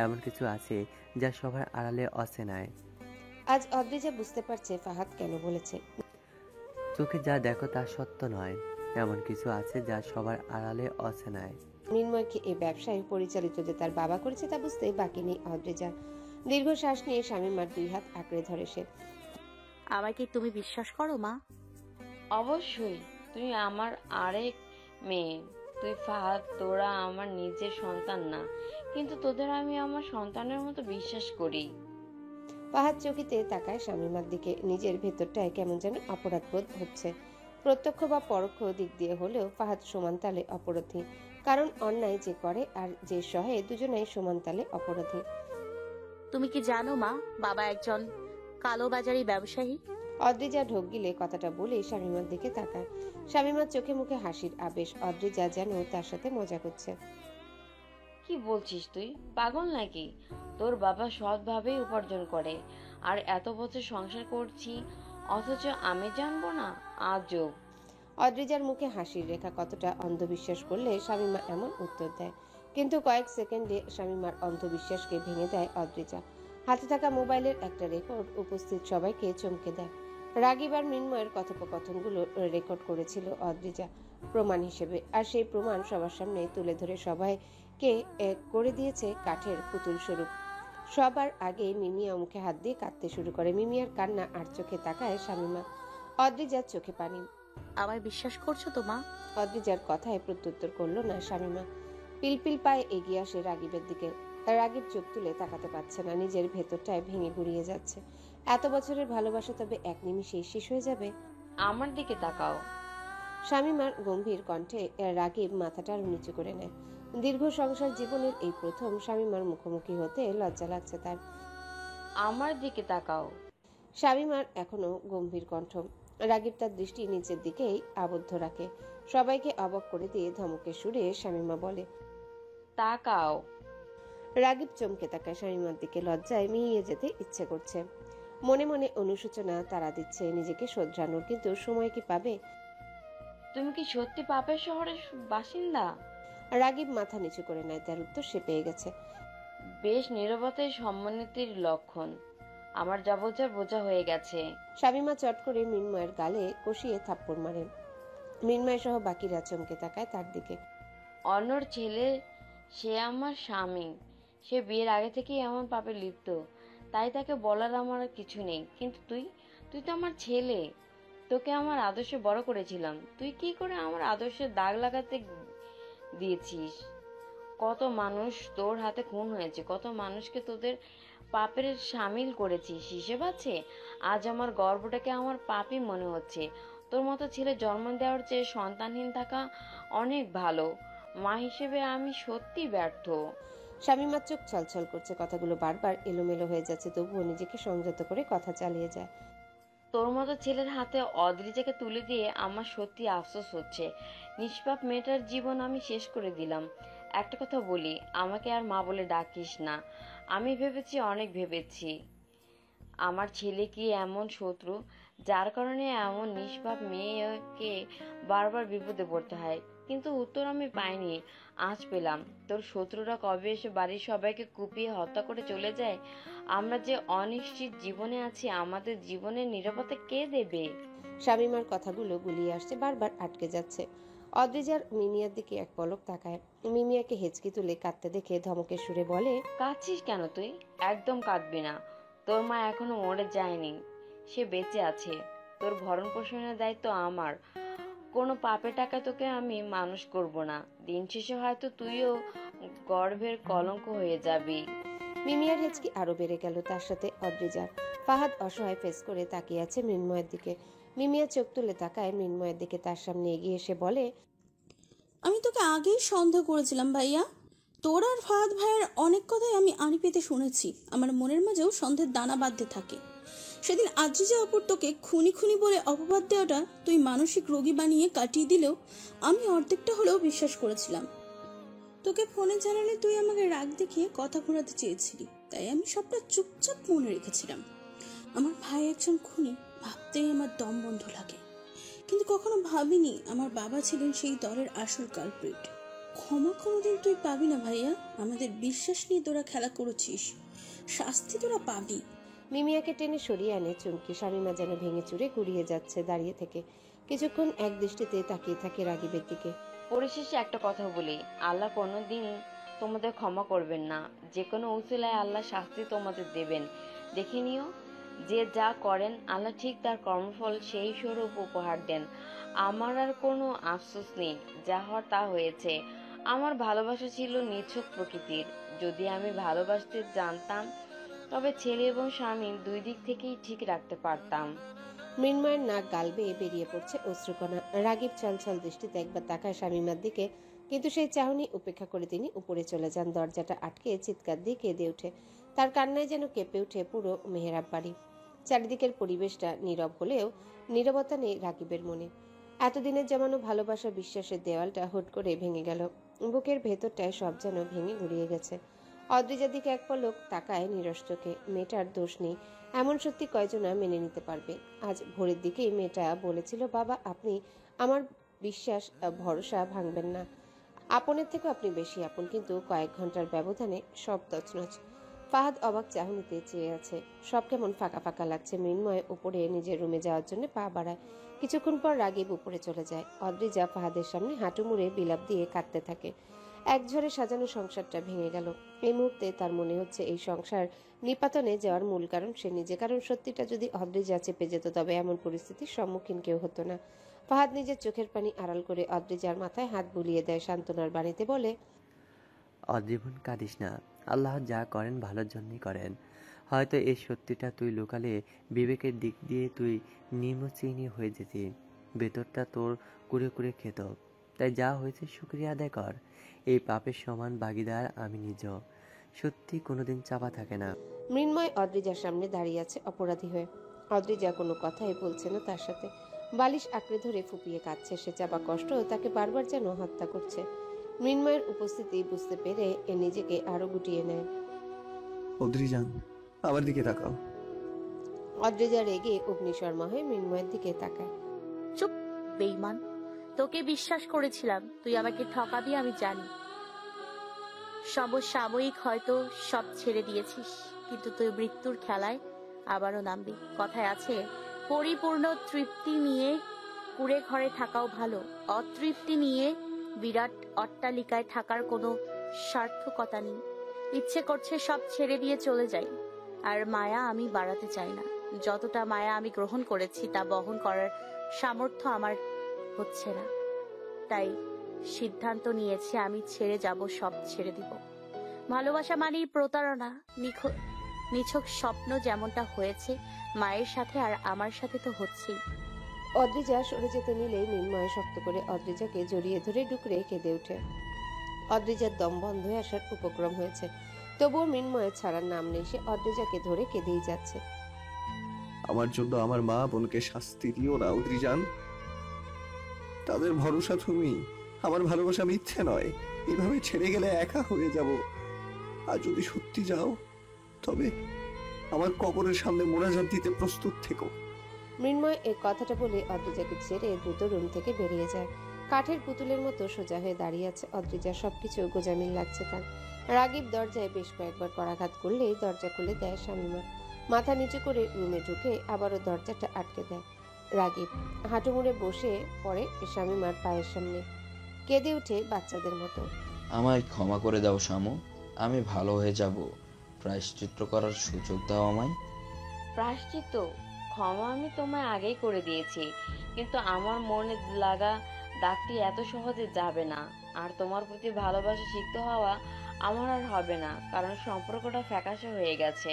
F: এমন কিছু আছে যা সবার আড়ালে অচেনায়।
B: আজ অদ্রিজা বুঝতে পারছে ফাহাদ কেন বলেছে।
F: চোখে যা দেখো তা সত্য নয়, এমন কিছু আছে যা সবার আড়ালে অচেনায়।
B: মৃন্ময়কে এই ব্যবসায় পরিচালিত যে তার বাবা করেছে তা বুঝতে বাকি নেই অদ্রিজা। দীর্ঘ শ্বাস নিয়ে শামীমার দুই হাত আঁকড়ে ধরে সে।
D: আমায় কি তুমি বিশ্বাস করো মা?
C: অবশ্যই, তুমি আমার আরেক মেয়ে। তুই ফাহাদ, তোরা আমার নিজের সন্তান না, কিন্তু তোদের আমি আমার সন্তানের মতো বিশ্বাস করি।
B: ফাহাদ চকিতে তাকায় শামীমার দিকে। নিজের ভেতরটায় কেমন যেন অপরাধ বোধ হচ্ছে। প্রত্যক্ষ বা পরোক্ষ দিক দিয়ে হলেও ফাহাদ সমান তালে অপরাধী। কারণ অন্যায় যে করে আর যে সহে দুজনেই সমান তালে অপরাধী।
D: তুমি কি জানো মা, বাবা একজন কালোবাজারি ব্যবসায়ী।
B: অদ্রিজা ঢোক গিলে কথাটা বলে শামীমার দিকে তাকায়। শামীমার চোখে মুখে হাসির আবেশ। অদ্রিজা যেন তার সাথে মজা করছে।
C: কি বলছিস তুই? পাগল নাকি? তোর বাবা সৎভাবেই উপার্জন করে, আর এত বছর সংসার করছি, অথচ আমি জানবো না? আজব।
B: অদ্রিজার মুখে হাসির রেখা। কতটা অন্ধবিশ্বাস করলে শামীমা এমন উত্তর দেয়, কিন্তু কয়েক সেকেন্ডে শামীমার অন্ধবিশ্বাসকে ভেঙে দেয় অদ্রিজা। হাতে থাকা মোবাইলের একটা রেকর্ড উপস্থিত সবাইকে চমকে দেয়। রাগীব আর মৃন্ময়ের কথোপকথনগুলো রেকর্ড করেছিল অদ্রিজা প্রমাণ হিসেবে, আর সেই প্রমাণ সবার সামনে তুলে ধরে সবাইকে করে দিয়েছে কাঠের পুতুল স্বরূপ। সবার আগে মিমিয়া মুখে হাত দিয়ে কাঁদতে শুরু করে। মিমিয়ার কান্না আর চোখে তাকায় শামীমা। অদ্রিজার চোখে পানি।
D: আমায় বিশ্বাস করছো তো মা?
B: অদ্রিজার কথায় প্রত্যুত্তর করলো না শামীমা। পিলপিল পায়ে এগিয়ে আসে রাগীবের দিকে। রাগীব চোখ তুলে তাকাতে পারছে না, নিজের ভেতরটায় ভেঙে গুড়িয়ে যাচ্ছে। এত বছরের ভালোবাসা তবে এক নিমিষেই শেষ হয়ে যাবে?
C: আমার দিকে তাকাও।
B: শামীমার গম্ভীর কণ্ঠে রাগীব মাথাটা নিচু করে নেয়। দীর্ঘ সংসার জীবনের এই প্রথম শামীমার মুখোমুখি হতে লজ্জা লাগছে তার।
C: আমার দিকে তাকাও।
B: শামীমার এখনো গম্ভীর কণ্ঠ। রাগীব তার দৃষ্টি নিচের দিকেই আবদ্ধ রাখে। সবাইকে অবাক করে দিয়ে ধমকের সুরে শামীমা বলে,
C: তাকাও।
B: রাগীব চমকে তাকায় শামীমার দিকে। লজ্জায় মিলিয়ে যেতে ইচ্ছে করছে, মনে মনে অনুশোচনা তাড়া দিচ্ছে নিজেকে শোধরানোর, কিন্তু সময় কি পাবে?
C: তুমি কি সত্যি পাপের শহরের বাসিন্দা?
B: রাগীব মাথা নিচু করে নেয়, তার উত্তর সে পেয়ে গেছে।
C: বেশ, নীরবতাই সম্মানিতির লক্ষণ। আমার যা বোঝার বোঝা হয়ে গেছে।
B: শামীমা চট করে মৃন্ময়ের গালে কষিয়ে থাপ্পড় মারে। মৃন্ময় সহ বাকিরা চমকে তাকায় তার দিকে।
C: অন্যর ছেলে, সে আমার স্বামী, সে বিয়ের আগে থেকেই এমন পাপে লিপ্ত, তাই তাকে বলার আমার কিছু নেই। কিন্তু তুই তুই তো আমার ছেলে, তোকে আমার আদর্শে বড় করেছিলাম, তুই কি করে আমার আদর্শে দাগ লাগাতে দিয়েছিস? কত মানুষ তোর হাতে খুন হয়েছে, কত মানুষকে তোদের পাপের সামিল করেছিস, হিসেব আছে? আজ আমার গর্বটাকে আমার পাপই মনে হচ্ছে। তোর মতো ছেলে জন্ম দেওয়ার চেয়ে সন্তানহীন থাকা অনেক ভালো। মা হিসেবে আমি সত্যি ব্যর্থ।
B: শামীমার চোখ ছলছল করছে, কথাগুলো বারবার এলোমেলো হয়ে যাচ্ছে, তবুও নিজেকে সংযত করে কথা চালিয়ে যায়।
C: তোর মতো ছেলের হাতে অদ্রিজাকে তুলে দিয়ে আমার সত্যি আফসোস হচ্ছে। নিষ্পাপ মেয়েটার জীবন আমি শেষ করে দিলাম। একটা কথা বলি, আমাকে আর মা বলে ডাকিস না। আমি ভেবেছি, অনেক ভেবেছি, আমার ছেলে কি এমন শত্রু যার কারণে এমন নিষ্পাপ মেয়েকে বারবার বিপদে পড়তে হয়? কিন্তু উত্তর আমি পাইনি, আজ পেলাম। তোর শত্রুরা কবে এসে বাড়ির সবাইকে কুপিয়ে হত্যা করে চলে যায়? আমরা যে অনিশ্চিত জীবনে আছি, আমাদের জীবনের নিরাপত্তা কে দেবে?
B: শামীমার কথাগুলো গুলিয়ে আসছে, বারবার আটকে যাচ্ছে। অদ্রিজার মিমিয়ার দিকে এক পলক তাকায়। মিমিয়াকে হেঁচকি তুলে কাঁদতে দেখে ধমকের সুরে বলে,
C: কাঁদছিস কেন তুই? একদম কাঁদবি না। তোর মা এখনো মরে যায়নি, সে বেঁচে আছে। তোর ভরণ পোষণের দায়িত্ব আমার। কোনো পাপে টাকা তোকে আমি মানুষ করব না। দিন শেষে হয়তো তুইও গর্ভের কলঙ্ক হয়ে যাবি।
B: মিমিয়ার হেঁচকি আরো বেড়ে গেল, তার সাথে অদ্রিজার। ফাহাদ অসহায় ফেস করে তাকিয়ে আছে মৃন্ময়ের দিকে। মিমিয়া চোখ তুলে তাকায় মৃন্ময়ের দিকে, তার সামনে এগিয়ে এসে বলে,
I: আমি তোকে আগেই সন্দেহ করেছিলাম ভাইয়া। তোর আর ফাহাদ ভাইয়ের অনেক কথাই আমি আনি পেতে শুনেছি। আমার মনের মাঝেও সন্দেহের দানা বাঁধতে থাকে। সেদিন আজিজা আপুর তোকে খুনি খুনি বলে অপবাদ দেওয়াটা তুই মানসিক রোগী বানিয়ে কাটিয়ে দিলেও আমি অর্ধেকটা হলেও বিশ্বাস করেছিলাম। তোকে ফোনে জানালে তুই আমাকে রাগ দেখিয়ে কথা ঘোরাতে চেয়েছিলি, তাই আমি সবটা চুপচাপ মনে রেখেছিলাম। আমার ভাই একজন খুনি ভাবতেই আমার দম বন্ধ লাগে। কিন্তু কখনো ভাবিনি আমার বাবা ছিলেন সেই দলের আসল কালপ্রিট। ক্ষমা কোনোদিন তুই পাবি না ভাইয়া। আমাদের বিশ্বাস নিয়ে তোরা খেলা করেছিস, শাস্তি তোরা পাবি।
B: মিমিয়াকে টেনে সরিয়ে আনে চুমকি। শামীমা যেন ভেঙে চুরে গুড়িয়ে যাচ্ছে দাঁড়িয়ে থেকে। কিছুক্ষণ এক দৃষ্টিতে তাকিয়ে থাকে রাগীবের দিকে।
C: পরিশেষে একটা কথা বলি, আল্লাহ কোনোদিন তোমাদের ক্ষমা করবেন না। যে কোনো উসিলায় আল্লাহ শাস্তি তোমাদের দেবেন। দেখে নিও, যে যা করেন আল্লাহ ঠিক তার কর্মফল সেই স্বরূপ উপহার দেন। আমার আর কোনো আফসোস নেই, যা হওয়ার তা হয়েছে। আমার ভালোবাসা ছিল নিছক প্রকৃতির। যদি আমি ভালোবাসতে জানতাম, তবে ছেলে এবং স্বামী দুই দিক থেকেই ঠিক রাখতে পারতাম।
B: মৃন্ময়ের নাক গাল বেয়ে বেরিয়ে পড়ছে অশ্রুকণা। রাগীব ছলছল দৃষ্টিতে একবার তাকায় শামীমার দিকে, কিন্তু সেই চাহনি উপেক্ষা করে তিনি উপরে চলে যান। দরজাটা আটকে চিৎকার দিয়ে কেঁদে ওঠে। তার কান্নায় যেন কেঁপে ওঠে পুরো মেহেরাব বাড়ি। চারিদিকের পরিবেশটা নীরব হলেও নীরবতা নেই রাগীবের মনে। এতদিনের জমানো ভালোবাসা বিশ্বাসের দেওয়ালটা হুট করে ভেঙে গেল। বুকের ভেতরটায় সব যেন ভেঙে গুড়িয়ে গেছে। অদ্রিজার দিকে এক পলক তাকায় নিরস চোখে। মেয়েটার দোষ নেই এমন সত্যি কয়জনা মেনে নিতে পারবে? আজ ভোরের দিকেই মেয়েটা বলেছিল, বাবা আপনি আমার বিশ্বাস ভরসা ভাঙবেন না, আপনের থেকে আপনি বেশি আপন। কিন্তু কয়েক ঘন্টার ব্যবধানে সব তছনছ। ফাহাদ অবাক চাহনিতে চেয়ে আছে। সব কেমন ফাঁকা ফাঁকা লাগছে। মৃন্ময় উপরে নিজের রুমে যাওয়ার জন্য পা বাড়ায়। কিছুক্ষণ পর রাগিব উপরে চলে যায়। অদ্রিজা ফাহাদের সামনে হাঁটু মুড়ে বিলাপ দিয়ে কাঁদতে থাকে। এক ঝড়ে সাজানো সংসারটা ভেঙে গেল। এই মুহূর্তে তার মনে হচ্ছে এই সংসার নিপাতনে যাওয়ার মূল কারণ সে নিজে। কারণ সত্যিটা যদি অদ্রিজা চেপে যেত তবে এমন পরিস্থিতির সম্মুখীন কেউ হতো না। ফাহাদ নিজের চোখের পানি আড়াল করে অদ্রিজার মাথায় হাত বুলিয়ে দেয়, সান্ত্বনার বাণীতে বলে,
F: অদ্রিবন কাঁদিস না, আল্লাহ যা করেন ভালোর জন্যই করেন। হয়তো এই সত্যিটা তুই লুকালে বিবেকের দিক দিয়ে তুই নিম্নশ্রেণী হয়ে যেতি, ভেতরটা তোর কুড়ে কুড়ে খেত। তাই যা হয়েছে শুকরিয়া আদায় কর। এই পাপের সমান ভাগীদার আমি নিজ। সত্যি কোনোদিন চাপা থাকে না।
B: মৃন্ময় অদ্রিজার সামনে দাঁড়িয়ে আছে অপরাধী হয়ে। অদ্রিজা কোনো কথাই বলছে না তার সাথে। বালিশ আঁকড়ে ধরে ফুপিয়ে কাঁদছে। সে চাপা কষ্ট তাকে বারবার যেন হত্যা করছে। মৃন্ময়ের উপস্থিতি বুঝতে পেরে এ নিজেকে আরো গুটিয়ে নেয়।
E: অদ্রিজান, আমার দিকে তাকাও।
B: অদ্রিজা রেগে অগ্নিশর্মা হয়ে মৃন্ময়ের দিকে তাকায়।
D: চুপ বেঈমান, তোকে বিশ্বাস করেছিলাম, তুই আমাকে ঠকাবি আমি জানি। সমসাময়িক হয়তো সব ছেড়ে দিয়েছিস, কিন্তু তুই মৃত্যুর খেলায় আবারও নামবি। কথায় আছে, পরিপূর্ণ তৃপ্তি নিয়ে কুড়ে ঘরে থাকাও ভালো, অতৃপ্তি নিয়ে বিরাট অট্টালিকায় থাকার কোনো সার্থকতা নেই। ইচ্ছে করছে সব ছেড়ে দিয়ে চলে যাই, আর মায়া আমি বাড়াতে চাই না। যতটা মায়া আমি গ্রহণ করেছি তা বহন করার সামর্থ্য আমার হচ্ছে না। তাই সিদ্ধান্ত নিয়েছি আমি ছেড়ে যাব, সব ছেড়ে দিব। ভালোবাসা মানেই প্রতারণা, নিছক স্বপ্ন। যেমনটা হয়েছে মায়ের সাথে আর আমার সাথে তো হচ্ছেই।
B: অদ্রিজা সরে যেতে নিলেই মৃন্ময় শক্ত করে অদ্রিজাকে জড়িয়ে ধরে ডুকরে কেঁদে ওঠে। অদ্রিজার দম বন্ধ হয়ে আসার উপক্রম হয়েছে, তবুও মৃন্ময়ের ছাড়ার নাম নেই। সে অদ্রিজাকে ধরে কেঁদেই যাচ্ছে।
E: আমার জন্য আমার মা বোনকে শাস্তি দিও না অদ্রিজান। তাদের ভরসা তুমি। আমার ভালোবাসা মিথ্যে নয়। এভাবে ছেড়ে গেলে একা হয়ে যাব। আর যদি সত্যি যাও তবে আমার কবরের সামনে মোনাজাত দিতে প্রস্তুত থেকো।
B: মৃন্ময় এই কথাটা বলে অদ্রিজাকে ছেড়ে দ্রুত রুম থেকে বেরিয়ে যায়। কাঠের পুতুলের মতো সোজা হয়ে দাঁড়িয়ে আছে অদ্রিজা। সবকিছু গোজামিল লাগছে তার। রাগিব দরজায় বেশ কয়েকবার করাঘাত করলেই দরজা খুলে দেয় শামীমা। মাথা নিচু করে রুমে ঢুকে আবারও দরজাটা আটকে দেয়। রাগিব হাঁটু মুড়ে বসে পড়ে শামীমার পায়ের সামনে, কেঁদে উঠে বাচ্চাদের মতো।
K: আমায় ক্ষমা করে দাও শামু, আমি ভালো হয়ে যাব। প্রায়শ্চিত্ত করার সুযোগ দাও আমায়।
C: প্রায়শ্চিত্ত? ক্ষমা আমি তোমায় আগেই করে দিয়েছি, কিন্তু আমার মনে লাগা দাগটি এত সহজে যাবে না। আর তোমার প্রতি ভালোবাসা শিখতে হওয়া আমার আর হবে না, কারণ সম্পর্কটা ফ্যাকাশে হয়ে গেছে।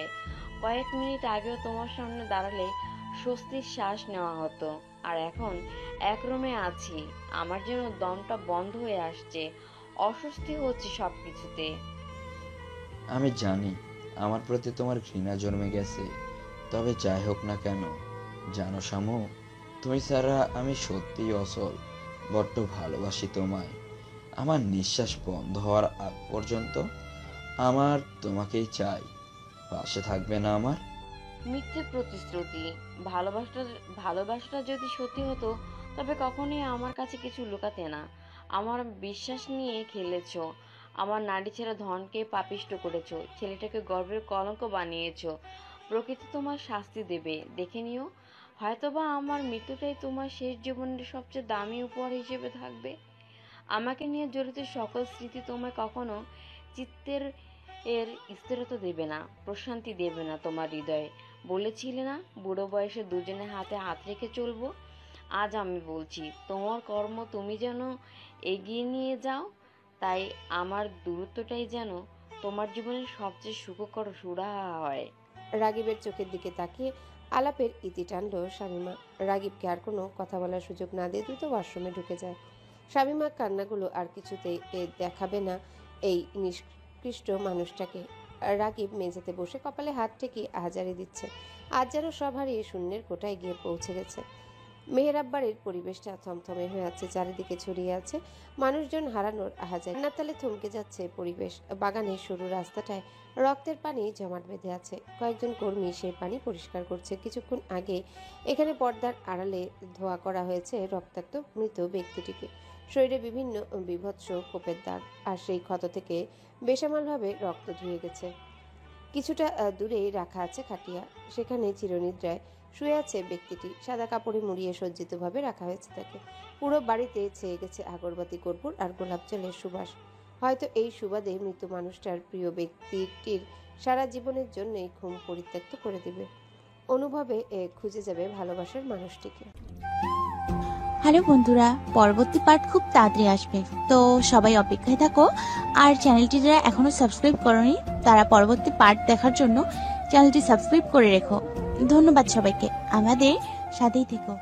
C: কয়েক মিনিট আগেও তোমার সামনে দাঁড়ালে স্বস্তির শ্বাস নেওয়া হতো, আর এখন এক রুমে আছি, আমার যেন দমটা বন্ধ হয়ে আসছে, অস্বস্তি হচ্ছে সবকিছুতে।
K: আমি জানি আমার প্রতি তোমার ঘৃণা জন্মে গেছে, তবে যাই হোক না কেন, জানো শামু, তুমি ছাড়া আমি সত্যিই অচল। বড্ড ভালোবাসি তোমায়। আমার নিঃশ্বাস বন্ধ হওয়ার আগ পর্যন্ত আমার তোমাকেই চাই। পাশে থাকবে না আমার?
C: মিথ্যে প্রতিশ্রুতি। ভালোবাসাটা যদি সত্যি হতো তবে কখনোই আমার কাছে কিছু লুকাতে না। আমার বিশ্বাস নিয়ে খেলেছো, আমার নারী ছেড়ে ধনকে পাপিষ্ট করেছো, ছেলেটাকে গর্বের কলঙ্ক বানিয়েছো। প্রকৃতি তোমার শাস্তি দেবে, দেখে নিও। হয়তোবা আমার মৃত্যুটাই তোমার শেষ জীবনের সবচেয়ে দামি উপহার হিসেবে থাকবে। আমাকে নিয়ে জড়িত সকল স্মৃতি তোমায় কখনো চিত্তের স্থিরতা দেবে না, প্রশান্তি দেবে না তোমার হৃদয়ে। বলেছিলে না বুড়ো বয়সে দুজনে হাতে হাত রেখে চলবো? আজ আমি বলছি, তোমার কর্ম তুমি যেন এগিয়ে নিয়ে যাও, তাই আমার দূরত্বটাই যেন তোমার জীবনের সবচেয়ে সুখকর সুরাহা হয়।
B: রাগিবের চোখের দিকে তাকিয়ে আলাপের ইতি টানল শামীমা। রাগিবকে আর কোনো কথা বলার সুযোগ না দিয়ে দ্রুত ওয়াশরুমে ঢুকে যায়। শামীমা কান্নাগুলো আর কিছুতেই দেখাবে না এই নিষ্কৃষ্ট মানুষটাকে। রাগিব মেঝেতে বসে কপালে হাত টেকে আহাজারি দিচ্ছে। আজ যেন সব হারিয়ে শূন্যের কোটায় গিয়ে পৌঁছে গেছে। মেহেরাব বাড়ির পরিবেশটা থমথমে হয়ে আছে, চারিদিকে ছড়িয়ে আছে মানুষজন হারানোর আহাজারি। নাতালে থমকে যাচ্ছে পরিবেশ। বাগানের সরু রাস্তাটায় রক্তের পানি জমাট বেঁধে আছে। কয়েকজন কর্মী সেই পানি পরিষ্কার করছে। কিছুক্ষণ আগে এখানে পর্দার আড়ালে ধোয়া করা হয়েছে রক্তাক্ত মৃত ব্যক্তিটিকে। শরীরে বিভিন্ন বিভৎস কোপের দাগ, আর সেই ক্ষত থেকে বেসামালভাবে রক্ত ধুয়ে গেছে। কিছুটা দূরেই রাখা আছে খাটিয়া, সেখানে চিরনিদ্রায় শুয়ে আছে ব্যক্তিটি। সাদা কাপড়ে মুড়িয়ে সজ্জিতভাবে রাখা হয়েছে তাকে। পুরো বাড়িতে ছেয়ে গেছে আগরবাতি, কর্পূর আর গোলাপ জলের সুবাস। হয়তো এই সুবাদে মৃত মানুষটার প্রিয় ব্যক্তিটির সারা জীবনের জন্যই ঘুম পরিত্যক্ত করে দিবে। অনুভবে খুঁজে যাবে ভালোবাসার মানুষটিকে।
L: হ্যালো বন্ধুরা, পরবর্তী পার্ট খুব তাড়াতাড়ি আসবে, তো সবাই অপেক্ষায় থাকো। আর চ্যানেলটি যারা এখনো সাবস্ক্রাইব করোনি তারা পরবর্তী পার্ট দেখার জন্য চ্যানেলটি সাবস্ক্রাইব করে রেখো। ধন্যবাদ সবাইকে, আমাদের সাথেই থেকো।